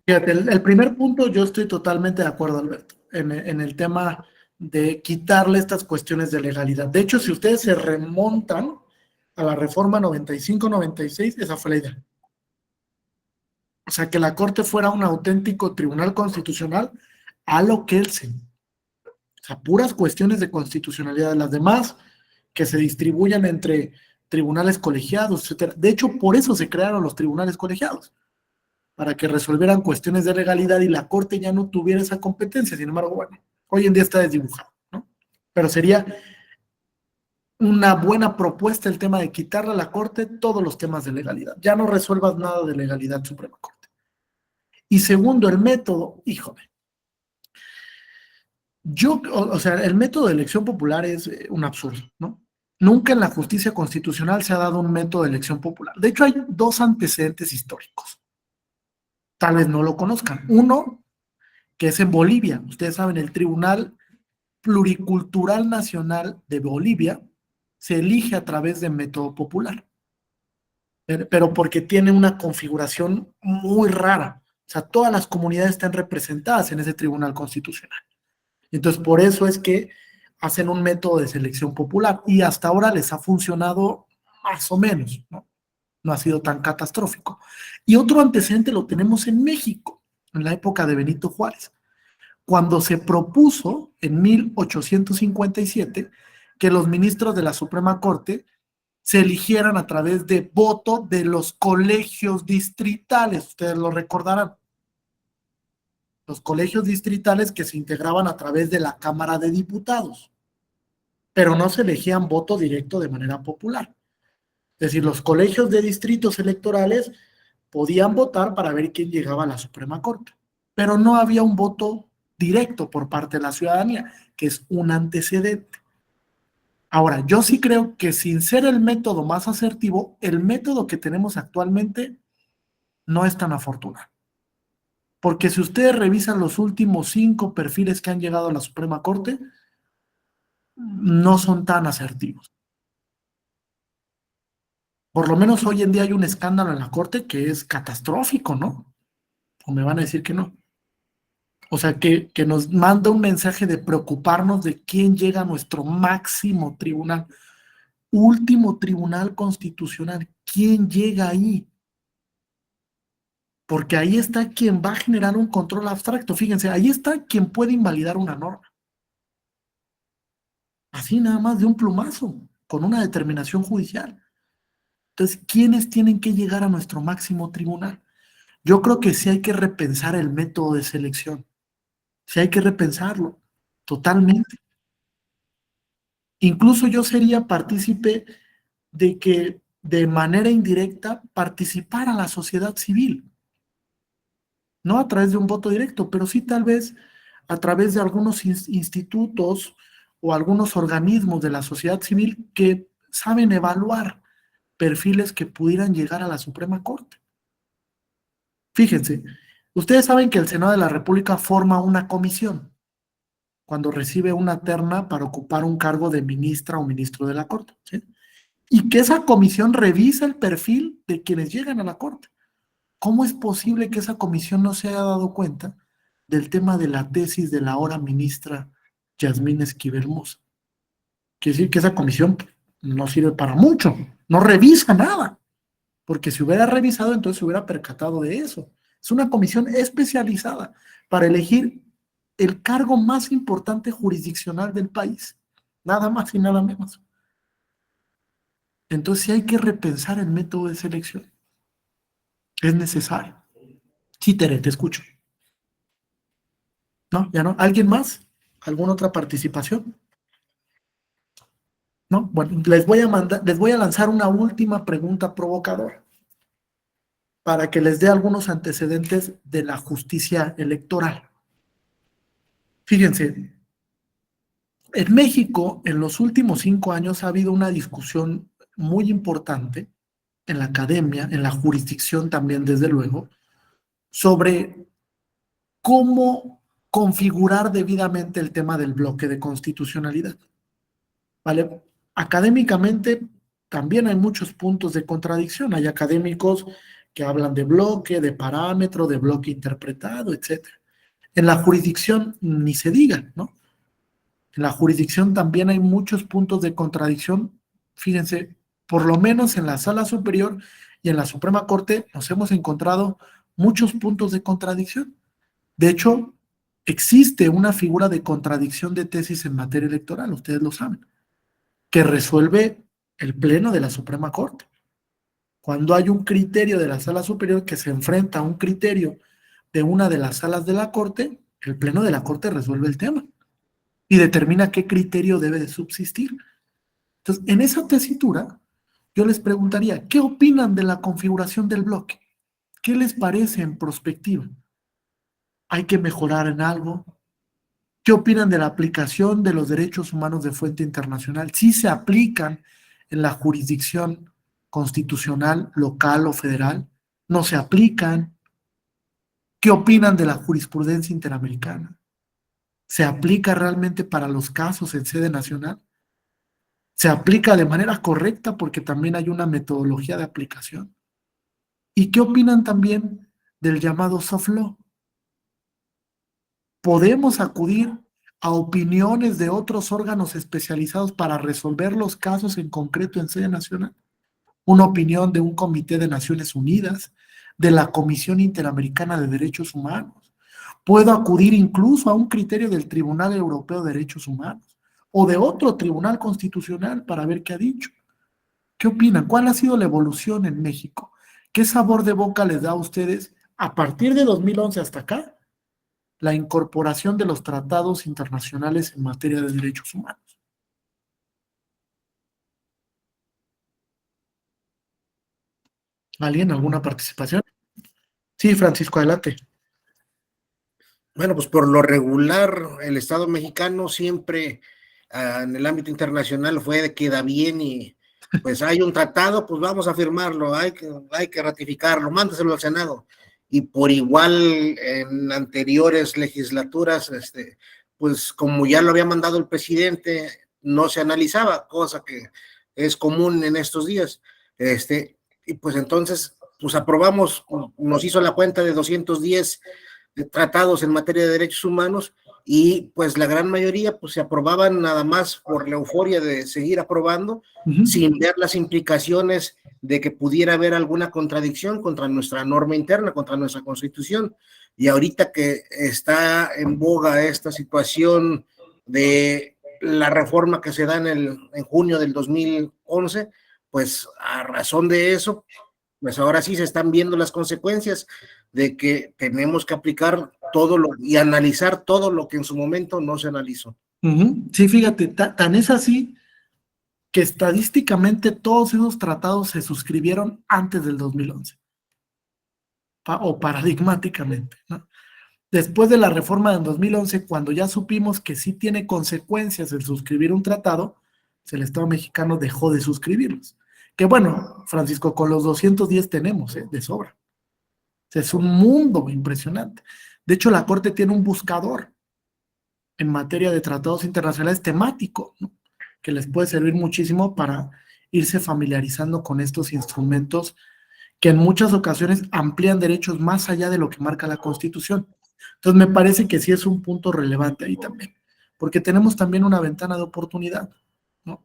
Fíjate, el primer punto yo estoy totalmente de acuerdo, Alberto, en el tema de quitarle estas cuestiones de legalidad. De hecho, si ustedes se remontan a la reforma 95-96, esa fue la idea. O sea, que la Corte fuera un auténtico tribunal constitucional a lo que él se... O sea, puras cuestiones de constitucionalidad. Las demás, que se distribuyan entre tribunales colegiados, etcétera. De hecho, por eso se crearon los tribunales colegiados, para que resolvieran cuestiones de legalidad y la Corte ya no tuviera esa competencia. Sin embargo, bueno, hoy en día está desdibujado, ¿no? Pero sería una buena propuesta el tema de quitarle a la Corte todos los temas de legalidad. Ya no resuelvas nada de legalidad, Suprema Corte. Y segundo, el método, híjole. O sea, el método de elección popular es un absurdo, ¿no? Nunca en la justicia constitucional se ha dado un método de elección popular. De hecho, hay dos antecedentes históricos. Tal vez no lo conozcan. Uno, que es en Bolivia. Ustedes saben, el Tribunal Pluricultural Nacional de Bolivia se elige a través de método popular, pero porque tiene una configuración muy rara. O sea, todas las comunidades están representadas en ese Tribunal Constitucional. Entonces, por eso es que hacen un método de selección popular y hasta ahora les ha funcionado más o menos, ¿no? No ha sido tan catastrófico. Y otro antecedente lo tenemos en México, en la época de Benito Juárez, cuando se propuso en 1857 que los ministros de la Suprema Corte se eligieran a través de voto de los colegios distritales. Ustedes lo recordarán. Los colegios distritales que se integraban a través de la Cámara de Diputados, pero no se elegían voto directo de manera popular. Es decir, los colegios de distritos electorales podían votar para ver quién llegaba a la Suprema Corte, pero no había un voto directo por parte de la ciudadanía, que es un antecedente. Ahora, yo sí creo que sin ser el método más asertivo, el método que tenemos actualmente no es tan afortunado. Porque si ustedes revisan los últimos 5 perfiles que han llegado a la Suprema Corte, no son tan asertivos. Por lo menos hoy en día hay un escándalo en la Corte que es catastrófico, ¿no? O me van a decir que no. O sea, que nos manda un mensaje de preocuparnos de quién llega a nuestro máximo tribunal, último tribunal constitucional. ¿Quién llega ahí? Porque ahí está quien va a generar un control abstracto. Fíjense, ahí está quien puede invalidar una norma. Así nada más de un plumazo, con una determinación judicial. Entonces, ¿quiénes tienen que llegar a nuestro máximo tribunal? Yo creo que sí hay que repensar el método de selección. Sí hay que repensarlo totalmente. Incluso yo sería partícipe de que de manera indirecta participara la sociedad civil. No a través de un voto directo, pero sí tal vez a través de algunos institutos o algunos organismos de la sociedad civil que saben evaluar perfiles que pudieran llegar a la Suprema Corte. Fíjense, ustedes saben que el Senado de la República forma una comisión cuando recibe una terna para ocupar un cargo de ministra o ministro de la Corte, ¿sí? Y que esa comisión revisa el perfil de quienes llegan a la Corte. ¿Cómo es posible que esa comisión no se haya dado cuenta del tema de la tesis de la ahora ministra Yasmín Esquivel Moza? Quiere decir que esa comisión no sirve para mucho, no revisa nada, porque si hubiera revisado, entonces se hubiera percatado de eso. Es una comisión especializada para elegir el cargo más importante jurisdiccional del país, nada más y nada menos. Entonces sí hay que repensar el método de selección. Es necesario. Sí, Tere, te escucho. ¿No? ¿Ya no? ¿Alguien más? ¿Alguna otra participación? ¿No? Bueno, les voy a lanzar una última pregunta provocadora para que les dé algunos antecedentes de la justicia electoral. Fíjense, en México, en los últimos 5 años ha habido una discusión muy importante en la academia, en la jurisdicción también, desde luego, sobre cómo configurar debidamente el tema del bloque de constitucionalidad. ¿Vale? Académicamente también hay muchos puntos de contradicción. Hay académicos que hablan de bloque, de parámetro, de bloque interpretado, etc. En la jurisdicción ni se diga, ¿no? En la jurisdicción también hay muchos puntos de contradicción. Fíjense, por lo menos en la Sala Superior y en la Suprema Corte nos hemos encontrado muchos puntos de contradicción. De hecho, existe una figura de contradicción de tesis en materia electoral, ustedes lo saben, que resuelve el Pleno de la Suprema Corte. Cuando hay un criterio de la Sala Superior que se enfrenta a un criterio de una de las salas de la Corte, el Pleno de la Corte resuelve el tema y determina qué criterio debe de subsistir. Entonces, en esa tesitura, yo les preguntaría, ¿qué opinan de la configuración del bloque? ¿Qué les parece en prospectiva? ¿Hay que mejorar en algo? ¿Qué opinan de la aplicación de los derechos humanos de fuente internacional? ¿Sí se aplican en la jurisdicción constitucional, local o federal? ¿No se aplican? ¿Qué opinan de la jurisprudencia interamericana? ¿Se aplica realmente para los casos en sede nacional? ¿Se aplica de manera correcta? Porque también hay una metodología de aplicación. ¿Y qué opinan también del llamado soft law? ¿Podemos acudir a opiniones de otros órganos especializados para resolver los casos en concreto en sede nacional? Una opinión de un comité de Naciones Unidas, de la Comisión Interamericana de Derechos Humanos. Puedo acudir incluso a un criterio del Tribunal Europeo de Derechos Humanos o de otro tribunal constitucional para ver qué ha dicho. ¿Qué opinan? ¿Cuál ha sido la evolución en México? ¿Qué sabor de boca les da a ustedes a partir de 2011 hasta acá la incorporación de los tratados internacionales en materia de derechos humanos? ¿Alguien? ¿Alguna participación? Sí, Francisco, adelante.
Bueno, pues por lo regular, el Estado mexicano siempre en el ámbito internacional fue de queda bien y pues hay un tratado, pues vamos a firmarlo, hay que ratificarlo, mándaselo al Senado. Y por igual en anteriores legislaturas, pues como ya lo había mandado el presidente, no se analizaba, cosa que es común en estos días. Y pues entonces, pues aprobamos, nos hizo la cuenta de 210 tratados en materia de derechos humanos y pues la gran mayoría pues se aprobaban nada más por la euforia de seguir aprobando sin ver las implicaciones de que pudiera haber alguna contradicción contra nuestra norma interna, contra nuestra constitución. Y ahorita que está en boga esta situación de la reforma que se da en junio del 2011, pues a razón de eso, pues ahora sí se están viendo las consecuencias de que tenemos que aplicar todo y analizar todo lo que en su momento no se analizó.
Sí, fíjate, tan es así que estadísticamente todos esos tratados se suscribieron antes del 2011, o paradigmáticamente, ¿no? Después de la reforma del 2011, cuando ya supimos que sí tiene consecuencias el suscribir un tratado, pues el Estado mexicano dejó de suscribirlos. Que bueno, Francisco, con los 210 tenemos, de sobra. O sea, es un mundo impresionante. De hecho, la Corte tiene un buscador en materia de tratados internacionales temático, ¿no? Que les puede servir muchísimo para irse familiarizando con estos instrumentos que en muchas ocasiones amplían derechos más allá de lo que marca la Constitución. Entonces, me parece que sí es un punto relevante ahí también, porque tenemos también una ventana de oportunidad, ¿no?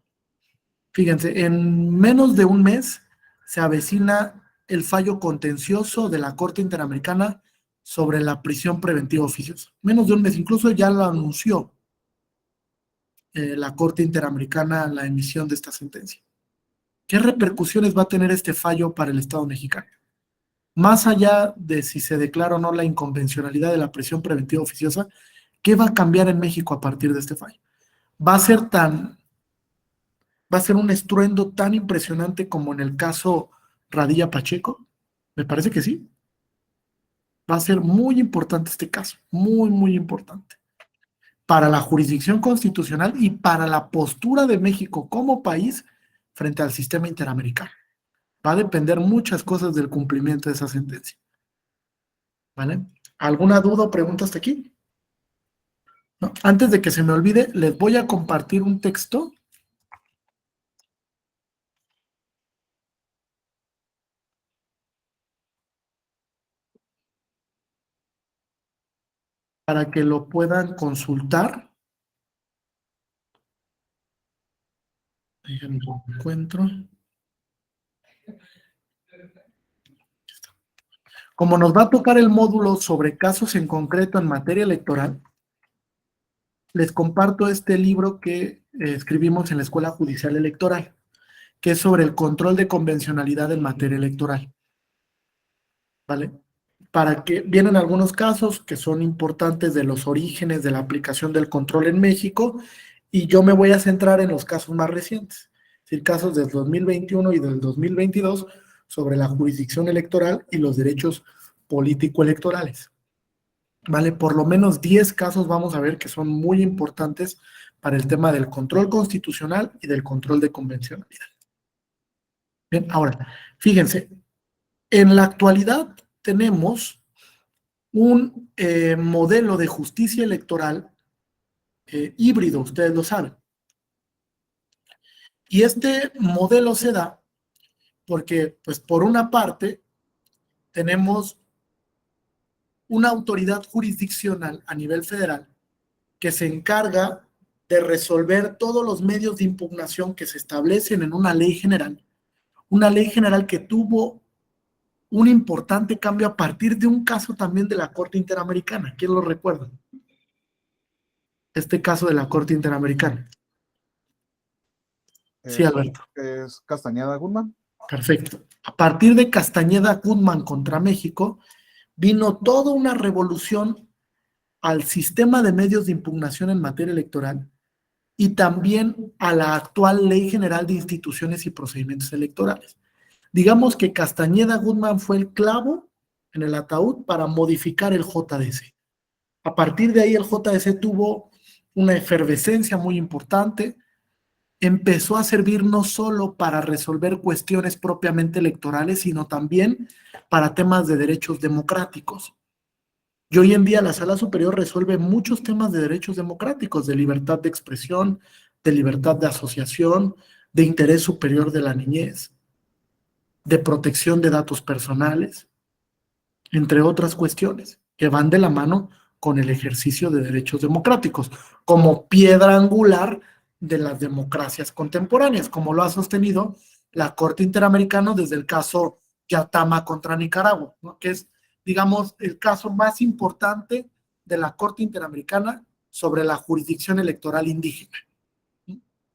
Fíjense, en menos de un mes se avecina el fallo contencioso de la Corte Interamericana sobre la prisión preventiva oficiosa. Menos de un mes, incluso ya lo anunció la Corte Interamericana la emisión de esta sentencia. ¿Qué repercusiones va a tener este fallo para el Estado mexicano? Más allá de si se declara o no la inconvencionalidad de la prisión preventiva oficiosa, ¿qué va a cambiar en México a partir de este fallo? Va a ser un estruendo tan impresionante como en el caso Radilla Pacheco. Me parece que sí. Va a ser muy importante este caso, muy, muy importante para la jurisdicción constitucional y para la postura de México como país frente al sistema interamericano. Va a depender muchas cosas del cumplimiento de esa sentencia. ¿Vale? ¿Alguna duda o pregunta hasta aquí? ¿No? Antes de que se me olvide, les voy a compartir un texto para que lo puedan consultar. Déjenme lo encuentro. Como nos va a tocar el módulo sobre casos en concreto en materia electoral, les comparto este libro que escribimos en la Escuela Judicial Electoral, que es sobre el control de convencionalidad en materia electoral. ¿Vale? Para que vienen algunos casos que son importantes de los orígenes de la aplicación del control en México, y yo me voy a centrar en los casos más recientes, es decir, casos del 2021 y del 2022 sobre la jurisdicción electoral y los derechos político-electorales. ¿Vale? Por lo menos 10 casos vamos a ver que son muy importantes para el tema del control constitucional y del control de convencionalidad. Bien, ahora, fíjense, en la actualidad tenemos un modelo de justicia electoral híbrido, ustedes lo saben. Y este modelo se da porque, pues, por una parte, tenemos una autoridad jurisdiccional a nivel federal que se encarga de resolver todos los medios de impugnación que se establecen en una ley general que tuvo un importante cambio a partir de un caso también de la Corte Interamericana. ¿Quién lo recuerda? Este caso de la Corte Interamericana. Sí, Alberto.
¿Es Castañeda Guzmán?
Perfecto. A partir de Castañeda Guzmán contra México, vino toda una revolución al sistema de medios de impugnación en materia electoral y también a la actual Ley General de Instituciones y Procedimientos Electorales. Digamos que Castañeda Guzmán fue el clavo en el ataúd para modificar el JDC. A partir de ahí el JDC tuvo una efervescencia muy importante, empezó a servir no solo para resolver cuestiones propiamente electorales, sino también para temas de derechos democráticos. Y hoy en día la Sala Superior resuelve muchos temas de derechos democráticos, de libertad de expresión, de libertad de asociación, de interés superior de la niñez, de protección de datos personales, entre otras cuestiones que van de la mano con el ejercicio de derechos democráticos, como piedra angular de las democracias contemporáneas, como lo ha sostenido la Corte Interamericana desde el caso Yatama contra Nicaragua, ¿no? Que es, digamos, el caso más importante de la Corte Interamericana sobre la jurisdicción electoral indígena.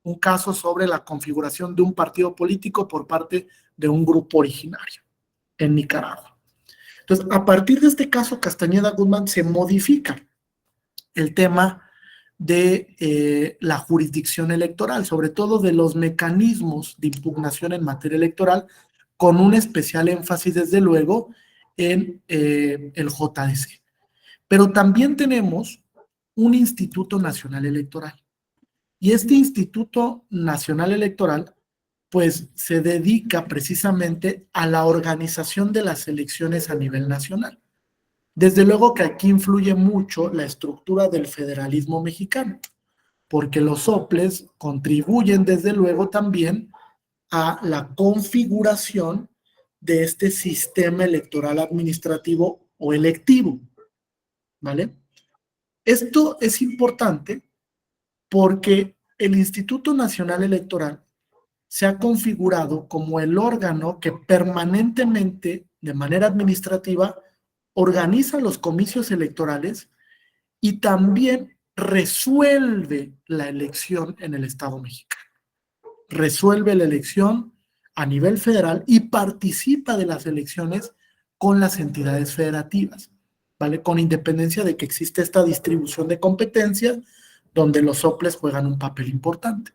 Un caso sobre la configuración de un partido político por parte de un grupo originario en Nicaragua. Entonces, a partir de este caso Castañeda Guzmán se modifica el tema de la jurisdicción electoral, sobre todo de los mecanismos de impugnación en materia electoral, con un especial énfasis, desde luego, en el JDC. Pero también tenemos un Instituto Nacional Electoral. Y este Instituto Nacional Electoral, pues, se dedica precisamente a la organización de las elecciones a nivel nacional. Desde luego que aquí influye mucho la estructura del federalismo mexicano, porque los soples contribuyen desde luego también a la configuración de este sistema electoral administrativo o electivo, ¿vale? Esto es importante porque el Instituto Nacional Electoral se ha configurado como el órgano que permanentemente, de manera administrativa, organiza los comicios electorales y también resuelve la elección en el Estado mexicano. Resuelve la elección a nivel federal y participa de las elecciones con las entidades federativas, ¿vale? Con independencia de que existe esta distribución de competencias donde los soples juegan un papel importante.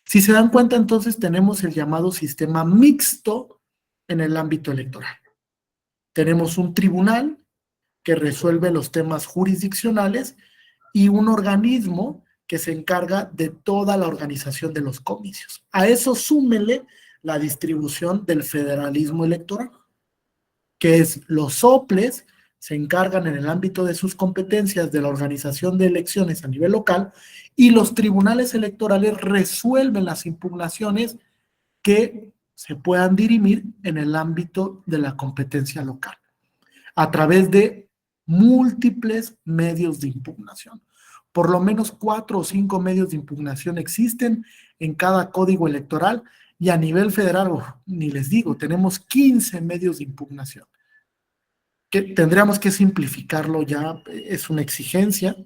Si se dan cuenta, entonces tenemos el llamado sistema mixto en el ámbito electoral. Tenemos un tribunal que resuelve los temas jurisdiccionales y un organismo que se encarga de toda la organización de los comicios. A eso súmele la distribución del federalismo electoral, que es los soples se encargan en el ámbito de sus competencias de la organización de elecciones a nivel local y los tribunales electorales resuelven las impugnaciones que se puedan dirimir en el ámbito de la competencia local a través de múltiples medios de impugnación. Por lo menos 4 o 5 medios de impugnación existen en cada código electoral y a nivel federal, ni les digo, tenemos 15 medios de impugnación. Que tendríamos que simplificarlo ya, es una exigencia.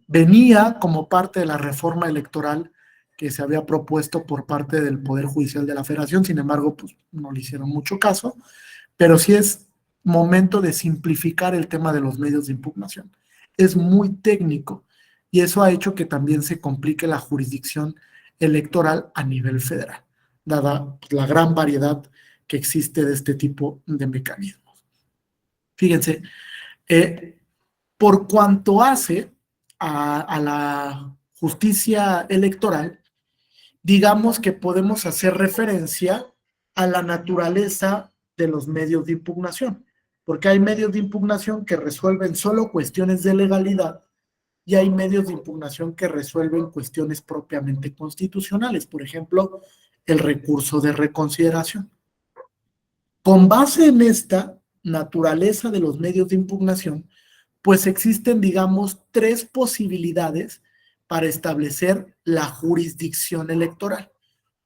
Venía como parte de la reforma electoral que se había propuesto por parte del Poder Judicial de la Federación, sin embargo, pues no le hicieron mucho caso, pero sí es momento de simplificar el tema de los medios de impugnación. Es muy técnico y eso ha hecho que también se complique la jurisdicción electoral a nivel federal, dada la gran variedad que existe de este tipo de mecanismos. Fíjense, por cuanto hace a la justicia electoral, digamos que podemos hacer referencia a la naturaleza de los medios de impugnación, porque hay medios de impugnación que resuelven solo cuestiones de legalidad y hay medios de impugnación que resuelven cuestiones propiamente constitucionales, por ejemplo, el recurso de reconsideración. Con base en esta naturaleza de los medios de impugnación, pues existen, digamos, 3 posibilidades para establecer la jurisdicción electoral.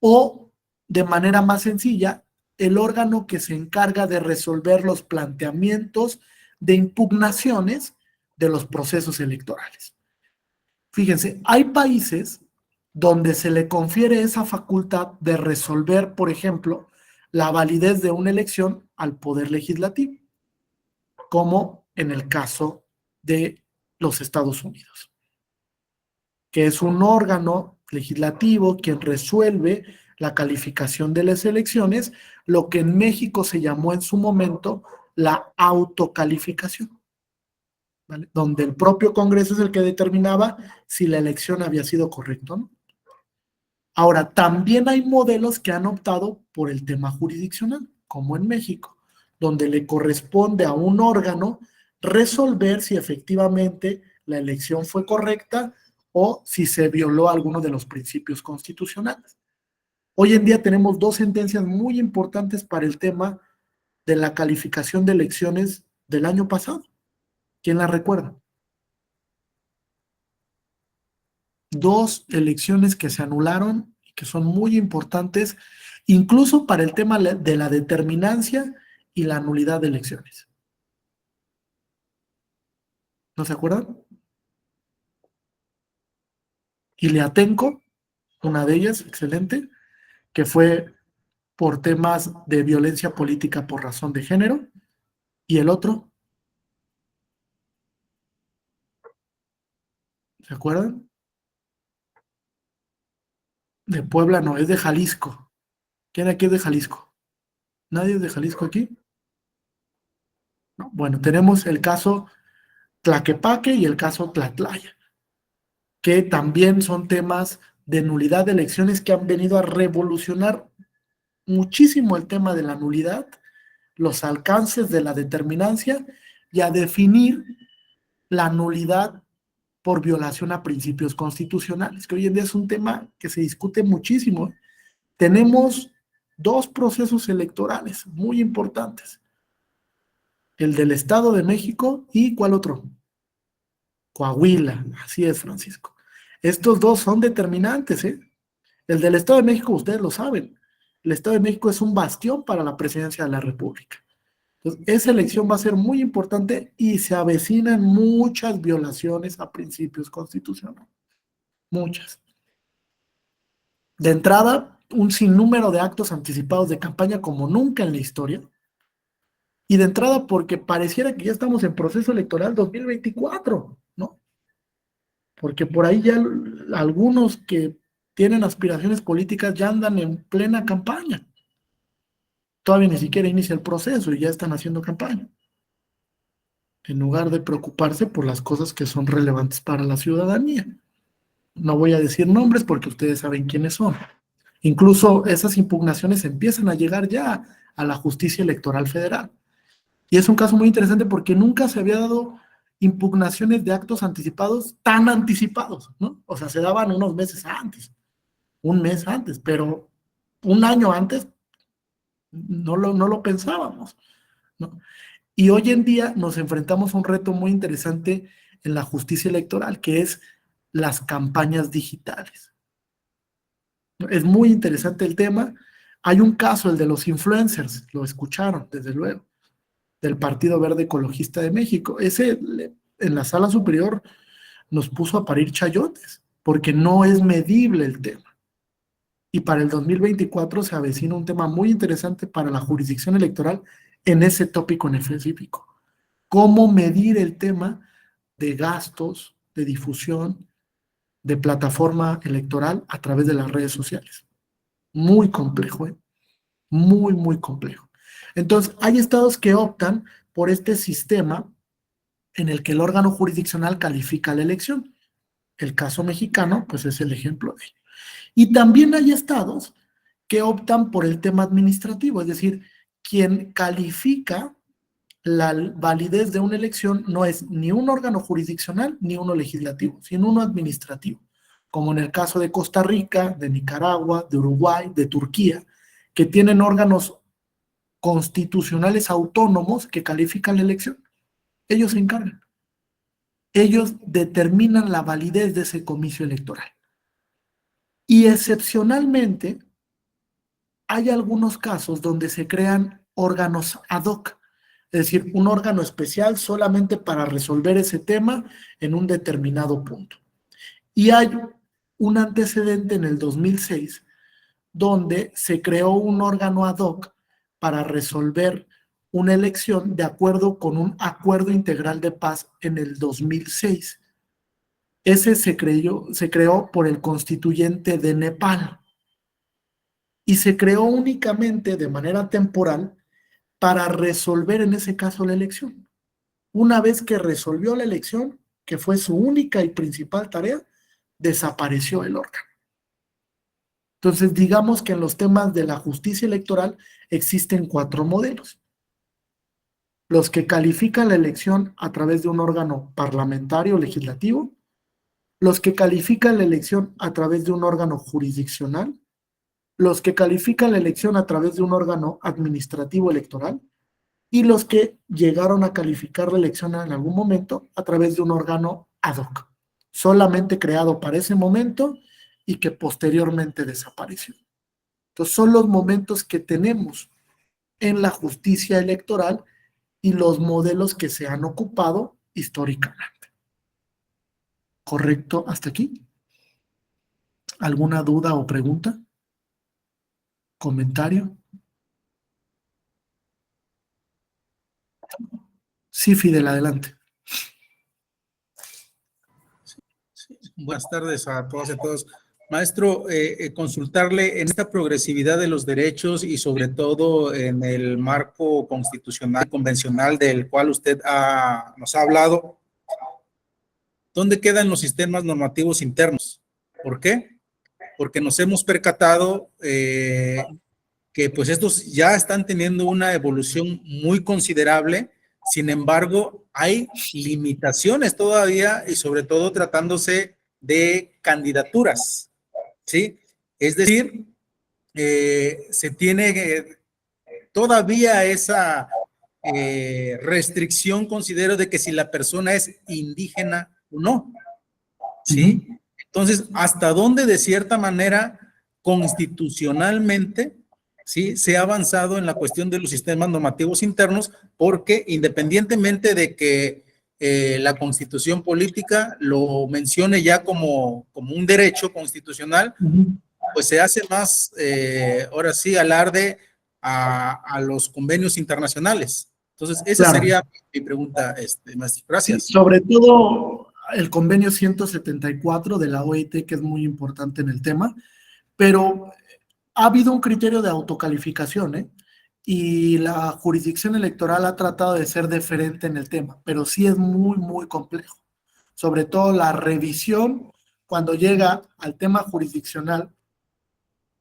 O, de manera más sencilla, el órgano que se encarga de resolver los planteamientos de impugnaciones de los procesos electorales. Fíjense, hay países donde se le confiere esa facultad de resolver, por ejemplo, la validez de una elección al Poder Legislativo, como en el caso de los Estados Unidos, que es un órgano legislativo quien resuelve la calificación de las elecciones, lo que en México se llamó en su momento la autocalificación, ¿vale? Donde el propio Congreso es el que determinaba si la elección había sido correcta o no. Ahora, también hay modelos que han optado por el tema jurisdiccional, como en México, donde le corresponde a un órgano resolver si efectivamente la elección fue correcta o si se violó alguno de los principios constitucionales. Hoy en día tenemos dos sentencias muy importantes para el tema de la calificación de elecciones del año pasado. ¿Quién la recuerda? Dos elecciones que se anularon y que son muy importantes, incluso para el tema de la determinancia y la nulidad de elecciones. ¿No se acuerdan? Iliatenco, una de ellas, excelente, que fue por temas de violencia política por razón de género, y el otro, ¿se acuerdan? De Puebla, no, es de Jalisco. ¿Quién aquí es de Jalisco? ¿Nadie es de Jalisco aquí? No. Bueno, tenemos el caso Tlaquepaque y el caso Tlatlaya, que también son temas de nulidad de elecciones que han venido a revolucionar muchísimo el tema de la nulidad, los alcances de la determinancia y a definir la nulidad por violación a principios constitucionales, que hoy en día es un tema que se discute muchísimo. Tenemos dos procesos electorales muy importantes, el del Estado de México y ¿cuál otro? Coahuila, así es, Francisco. Estos dos son determinantes, ¿eh? El del Estado de México, ustedes lo saben, el Estado de México es un bastión para la presidencia de la República. Entonces, esa elección va a ser muy importante y se avecinan muchas violaciones a principios constitucionales. Muchas. De entrada, un sinnúmero de actos anticipados de campaña como nunca en la historia. Y de entrada porque pareciera que ya estamos en proceso electoral 2024, ¿no? Porque por ahí ya algunos que tienen aspiraciones políticas ya andan en plena campaña. Todavía ni siquiera inicia el proceso y ya están haciendo campaña. En lugar de preocuparse por las cosas que son relevantes para la ciudadanía. No voy a decir nombres porque ustedes saben quiénes son. Incluso esas impugnaciones empiezan a llegar ya a la justicia electoral federal. Y es un caso muy interesante porque nunca se había dado impugnaciones de actos anticipados tan anticipados, ¿no? O sea, se daban unos meses antes, un mes antes, pero un año antes no lo pensábamos, ¿no? Y hoy en día nos enfrentamos a un reto muy interesante en la justicia electoral, que es las campañas digitales. Es muy interesante el tema. Hay un caso, el de los influencers, lo escucharon, desde luego, del Partido Verde Ecologista de México. Ese, en la sala superior, nos puso a parir chayotes, porque no es medible el tema. Y para el 2024 se avecina un tema muy interesante para la jurisdicción electoral en ese tópico en específico. ¿Cómo medir el tema de gastos, de difusión, de plataforma electoral a través de las redes sociales? Muy complejo, ¿eh? Muy, muy complejo. Entonces, hay estados que optan por este sistema en el que el órgano jurisdiccional califica la elección. El caso mexicano, pues es el ejemplo de ello. Y también hay estados que optan por el tema administrativo, es decir, quien califica la validez de una elección no es ni un órgano jurisdiccional ni uno legislativo, sino uno administrativo, como en el caso de Costa Rica, de Nicaragua, de Uruguay, de Turquía, que tienen órganos constitucionales autónomos que califican la elección. Ellos se encargan. Ellos determinan la validez de ese comicio electoral. Y excepcionalmente, hay algunos casos donde se crean órganos ad hoc, es decir, un órgano especial solamente para resolver ese tema en un determinado punto. Y hay un antecedente en el 2006 donde se creó un órgano ad hoc para resolver una elección de acuerdo con un acuerdo integral de paz en el 2006. Ese se creó por el constituyente de Nepal. y se creó únicamente de manera temporal para resolver en ese caso la elección. Una vez que resolvió la elección, que fue su única y principal tarea, desapareció el órgano. Entonces, digamos que en los temas de la justicia electoral existen 4 modelos. Los que califican la elección a través de un órgano parlamentario o legislativo, los que califican la elección a través de un órgano jurisdiccional, los que califican la elección a través de un órgano administrativo electoral y los que llegaron a calificar la elección en algún momento a través de un órgano ad hoc, solamente creado para ese momento y que posteriormente desapareció. Entonces son los momentos que tenemos en la justicia electoral y los modelos que se han ocupado históricamente. ¿Correcto hasta aquí? ¿Alguna duda o pregunta? ¿Comentario? Sí, Fidel, adelante.
Buenas tardes a todas y a todos. Maestro, consultarle en esta progresividad de los derechos y sobre todo en el marco constitucional convencional del cual usted nos ha hablado, ¿dónde quedan los sistemas normativos internos? ¿Por qué? Porque nos hemos percatado que pues estos ya están teniendo una evolución muy considerable. Sin embargo, hay limitaciones todavía y sobre todo tratándose de candidaturas, ¿sí? Es decir, se tiene todavía esa restricción, considero, de que si la persona es indígena o no, ¿sí? Entonces, ¿hasta dónde de cierta manera constitucionalmente, ¿sí?, se ha avanzado en la cuestión de los sistemas normativos internos? Porque independientemente de que la Constitución política lo mencione ya como un derecho constitucional, pues se hace más, ahora sí, alarde a los convenios internacionales. Entonces, esa
Claro.
sería mi pregunta, maestro. Gracias.
Sí, sobre todo el convenio 174 de la OIT, que es muy importante en el tema, pero ha habido un criterio de autocalificación, ¿eh? Y la jurisdicción electoral ha tratado de ser deferente en el tema, pero sí es muy, muy complejo. Sobre todo la revisión, cuando llega al tema jurisdiccional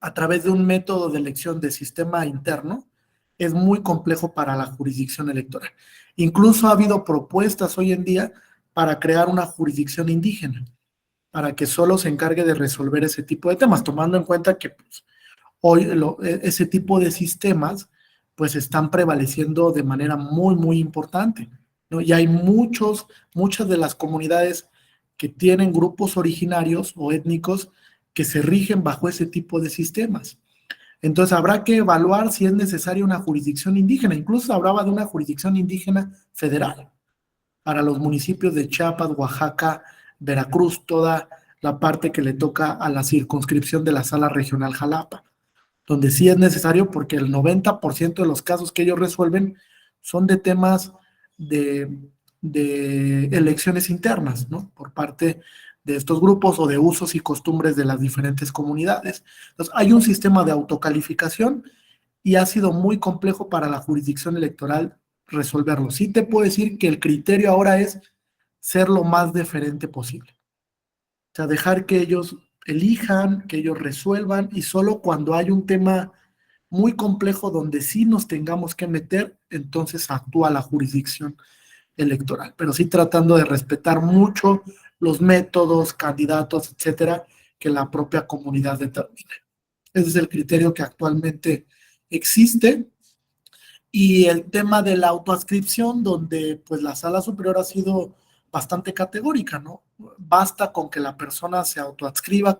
a través de un método de elección de sistema interno, es muy complejo para la jurisdicción electoral. Incluso ha habido propuestas hoy en día para crear una jurisdicción indígena, para que solo se encargue de resolver ese tipo de temas, tomando en cuenta que pues, hoy ese tipo de sistemas pues están prevaleciendo de manera muy, muy importante, ¿no? Y hay muchas de las comunidades que tienen grupos originarios o étnicos que se rigen bajo ese tipo de sistemas. Entonces habrá que evaluar si es necesaria una jurisdicción indígena. Incluso hablaba de una jurisdicción indígena federal para los municipios de Chiapas, Oaxaca, Veracruz, toda la parte que le toca a la circunscripción de la Sala Regional Jalapa, donde sí es necesario porque el 90% de los casos que ellos resuelven son de temas de elecciones internas, ¿no? Por parte de estos grupos o de usos y costumbres de las diferentes comunidades. Entonces, hay un sistema de autocalificación y ha sido muy complejo para la jurisdicción electoral resolverlo. Sí te puedo decir que el criterio ahora es ser lo más deferente posible. O sea, dejar que ellos elijan, que ellos resuelvan, y solo cuando hay un tema muy complejo donde sí nos tengamos que meter, entonces actúa la jurisdicción electoral, pero sí tratando de respetar mucho los métodos, candidatos, etcétera, que la propia comunidad determine. Ese es el criterio que actualmente existe. Y el tema de la autoadscripción, donde pues la Sala Superior ha sido bastante categórica, ¿no? Basta con que la persona se autoadscriba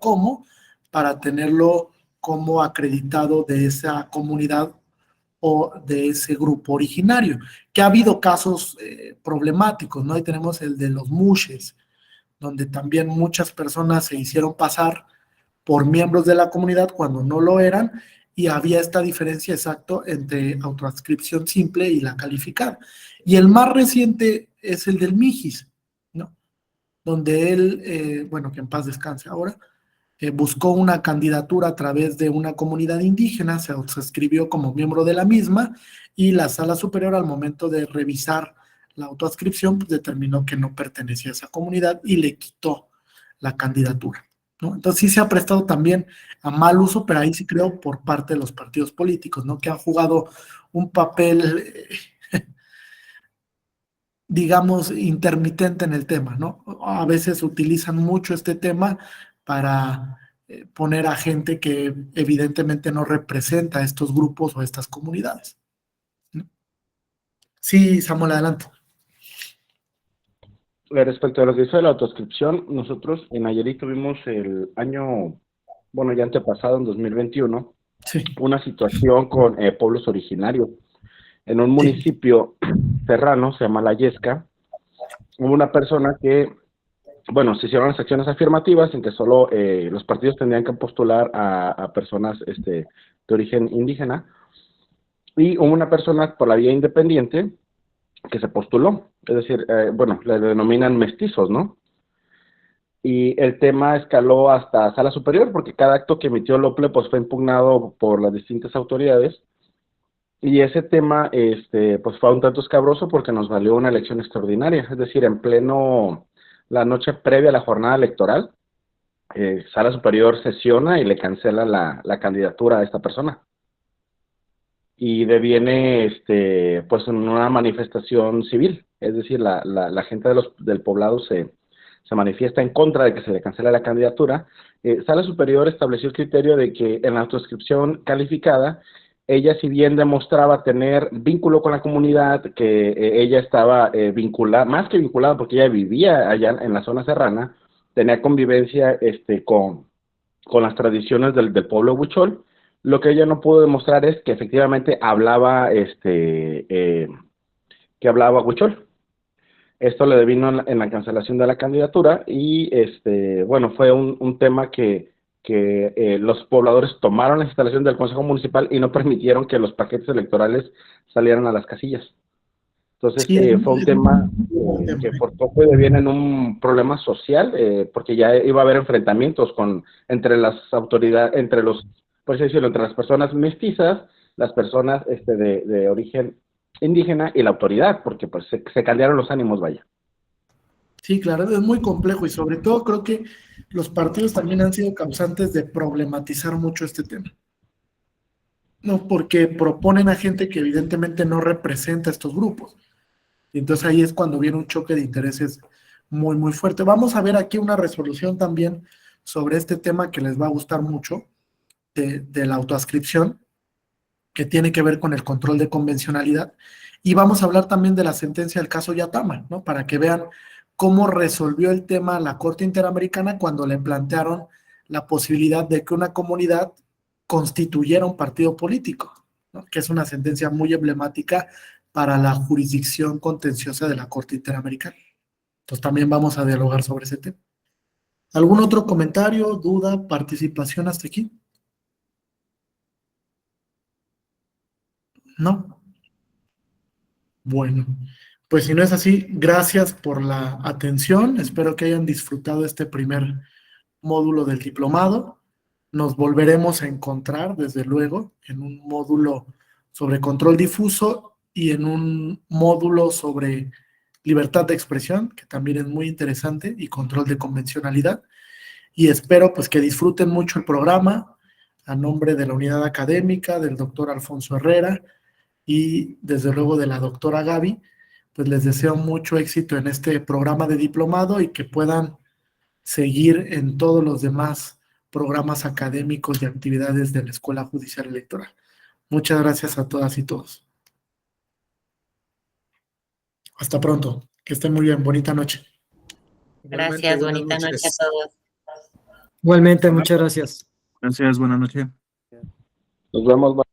para tenerlo como acreditado de esa comunidad o de ese grupo originario, que ha habido casos problemáticos, ¿no? Ahí tenemos el de los mushes, donde también muchas personas se hicieron pasar por miembros de la comunidad cuando no lo eran, y había esta diferencia exacto entre autoadscripción simple y la calificada. Y el más reciente es el del Mijis, ¿no? Donde él, bueno, que en paz descanse ahora, buscó una candidatura a través de una comunidad indígena, se autoadscribió como miembro de la misma y la Sala Superior, al momento de revisar la autoadscripción, pues determinó que no pertenecía a esa comunidad y le quitó la candidatura, ¿no? Entonces sí se ha prestado también a mal uso, pero ahí sí creo por parte de los partidos políticos, ¿no? Que han jugado un papel, digamos, intermitente en el tema, ¿no? A veces utilizan mucho este tema para poner a gente que evidentemente no representa a estos grupos o a estas comunidades, ¿no? Sí, Samuel, adelante.
Respecto a lo que dice de la autoscripción, nosotros en Nayarit tuvimos el año, bueno, ya antepasado, en 2021,
Sí.
una situación con pueblos originarios. En un municipio serrano, se llama La Yesca, hubo una persona que, bueno, se hicieron las acciones afirmativas en que solo los partidos tendrían que postular a personas de origen indígena, y hubo una persona por la vía independiente que se postuló, es decir, bueno, le denominan mestizos, ¿no? Y el tema escaló hasta Sala Superior, porque cada acto que emitió Lople pues fue impugnado por las distintas autoridades, y ese tema pues fue un tanto escabroso porque nos valió una elección extraordinaria, es decir, en pleno, la noche previa a la jornada electoral, Sala Superior sesiona y le cancela la candidatura a esta persona. Y deviene pues en una manifestación civil, es decir, la gente del poblado se manifiesta en contra de que se le cancele la candidatura. Sala Superior estableció el criterio de que en la autoinscripción calificada, ella, si bien demostraba tener vínculo con la comunidad, que ella estaba vinculada, más que vinculada porque ella vivía allá en la zona serrana, tenía convivencia con las tradiciones del pueblo huichol. Lo que ella no pudo demostrar es que efectivamente hablaba huichol. Esto le devino en la cancelación de la candidatura y bueno, fue un tema que los pobladores tomaron la instalación del Consejo Municipal y no permitieron que los paquetes electorales salieran a las casillas. Entonces
Sí,
fue un tema que por poco deviene en un problema social, porque ya iba a haber enfrentamientos entre las autoridades, entre las personas mestizas, las personas de origen indígena y la autoridad, porque pues se cambiaron los ánimos, vaya.
Sí, claro, es muy complejo y sobre todo creo que los partidos también han sido causantes de problematizar mucho este tema, ¿no? Porque proponen a gente que evidentemente no representa a estos grupos. Y entonces ahí es cuando viene un choque de intereses muy, muy fuerte. Vamos a ver aquí una resolución también sobre este tema que les va a gustar mucho, de la autoadscripción, que tiene que ver con el control de convencionalidad. Y vamos a hablar también de la sentencia del caso Yatama, ¿no? Para que vean cómo resolvió el tema la Corte Interamericana cuando le plantearon la posibilidad de que una comunidad constituyera un partido político, ¿no? Que es una sentencia muy emblemática para la jurisdicción contenciosa de la Corte Interamericana. Entonces también vamos a dialogar sobre ese tema. ¿Algún otro comentario, duda, participación hasta aquí? ¿No? Bueno, pues si no es así, gracias por la atención. Espero que hayan disfrutado este primer módulo del diplomado. Nos volveremos a encontrar, desde luego, en un módulo sobre control difuso y en un módulo sobre libertad de expresión, que también es muy interesante, y control de convencionalidad. Y espero pues que disfruten mucho el programa, a nombre de la unidad académica, del doctor Alfonso Herrera y desde luego de la doctora Gaby. Pues les deseo mucho éxito en este programa de diplomado y que puedan seguir en todos los demás programas académicos y actividades de la Escuela Judicial Electoral. Muchas gracias a todas y todos. Hasta pronto. Que estén muy bien. Bonita noche.
Gracias, bonita noche a todos.
Igualmente, muchas gracias.
Gracias, buenas noches.
Nos vemos.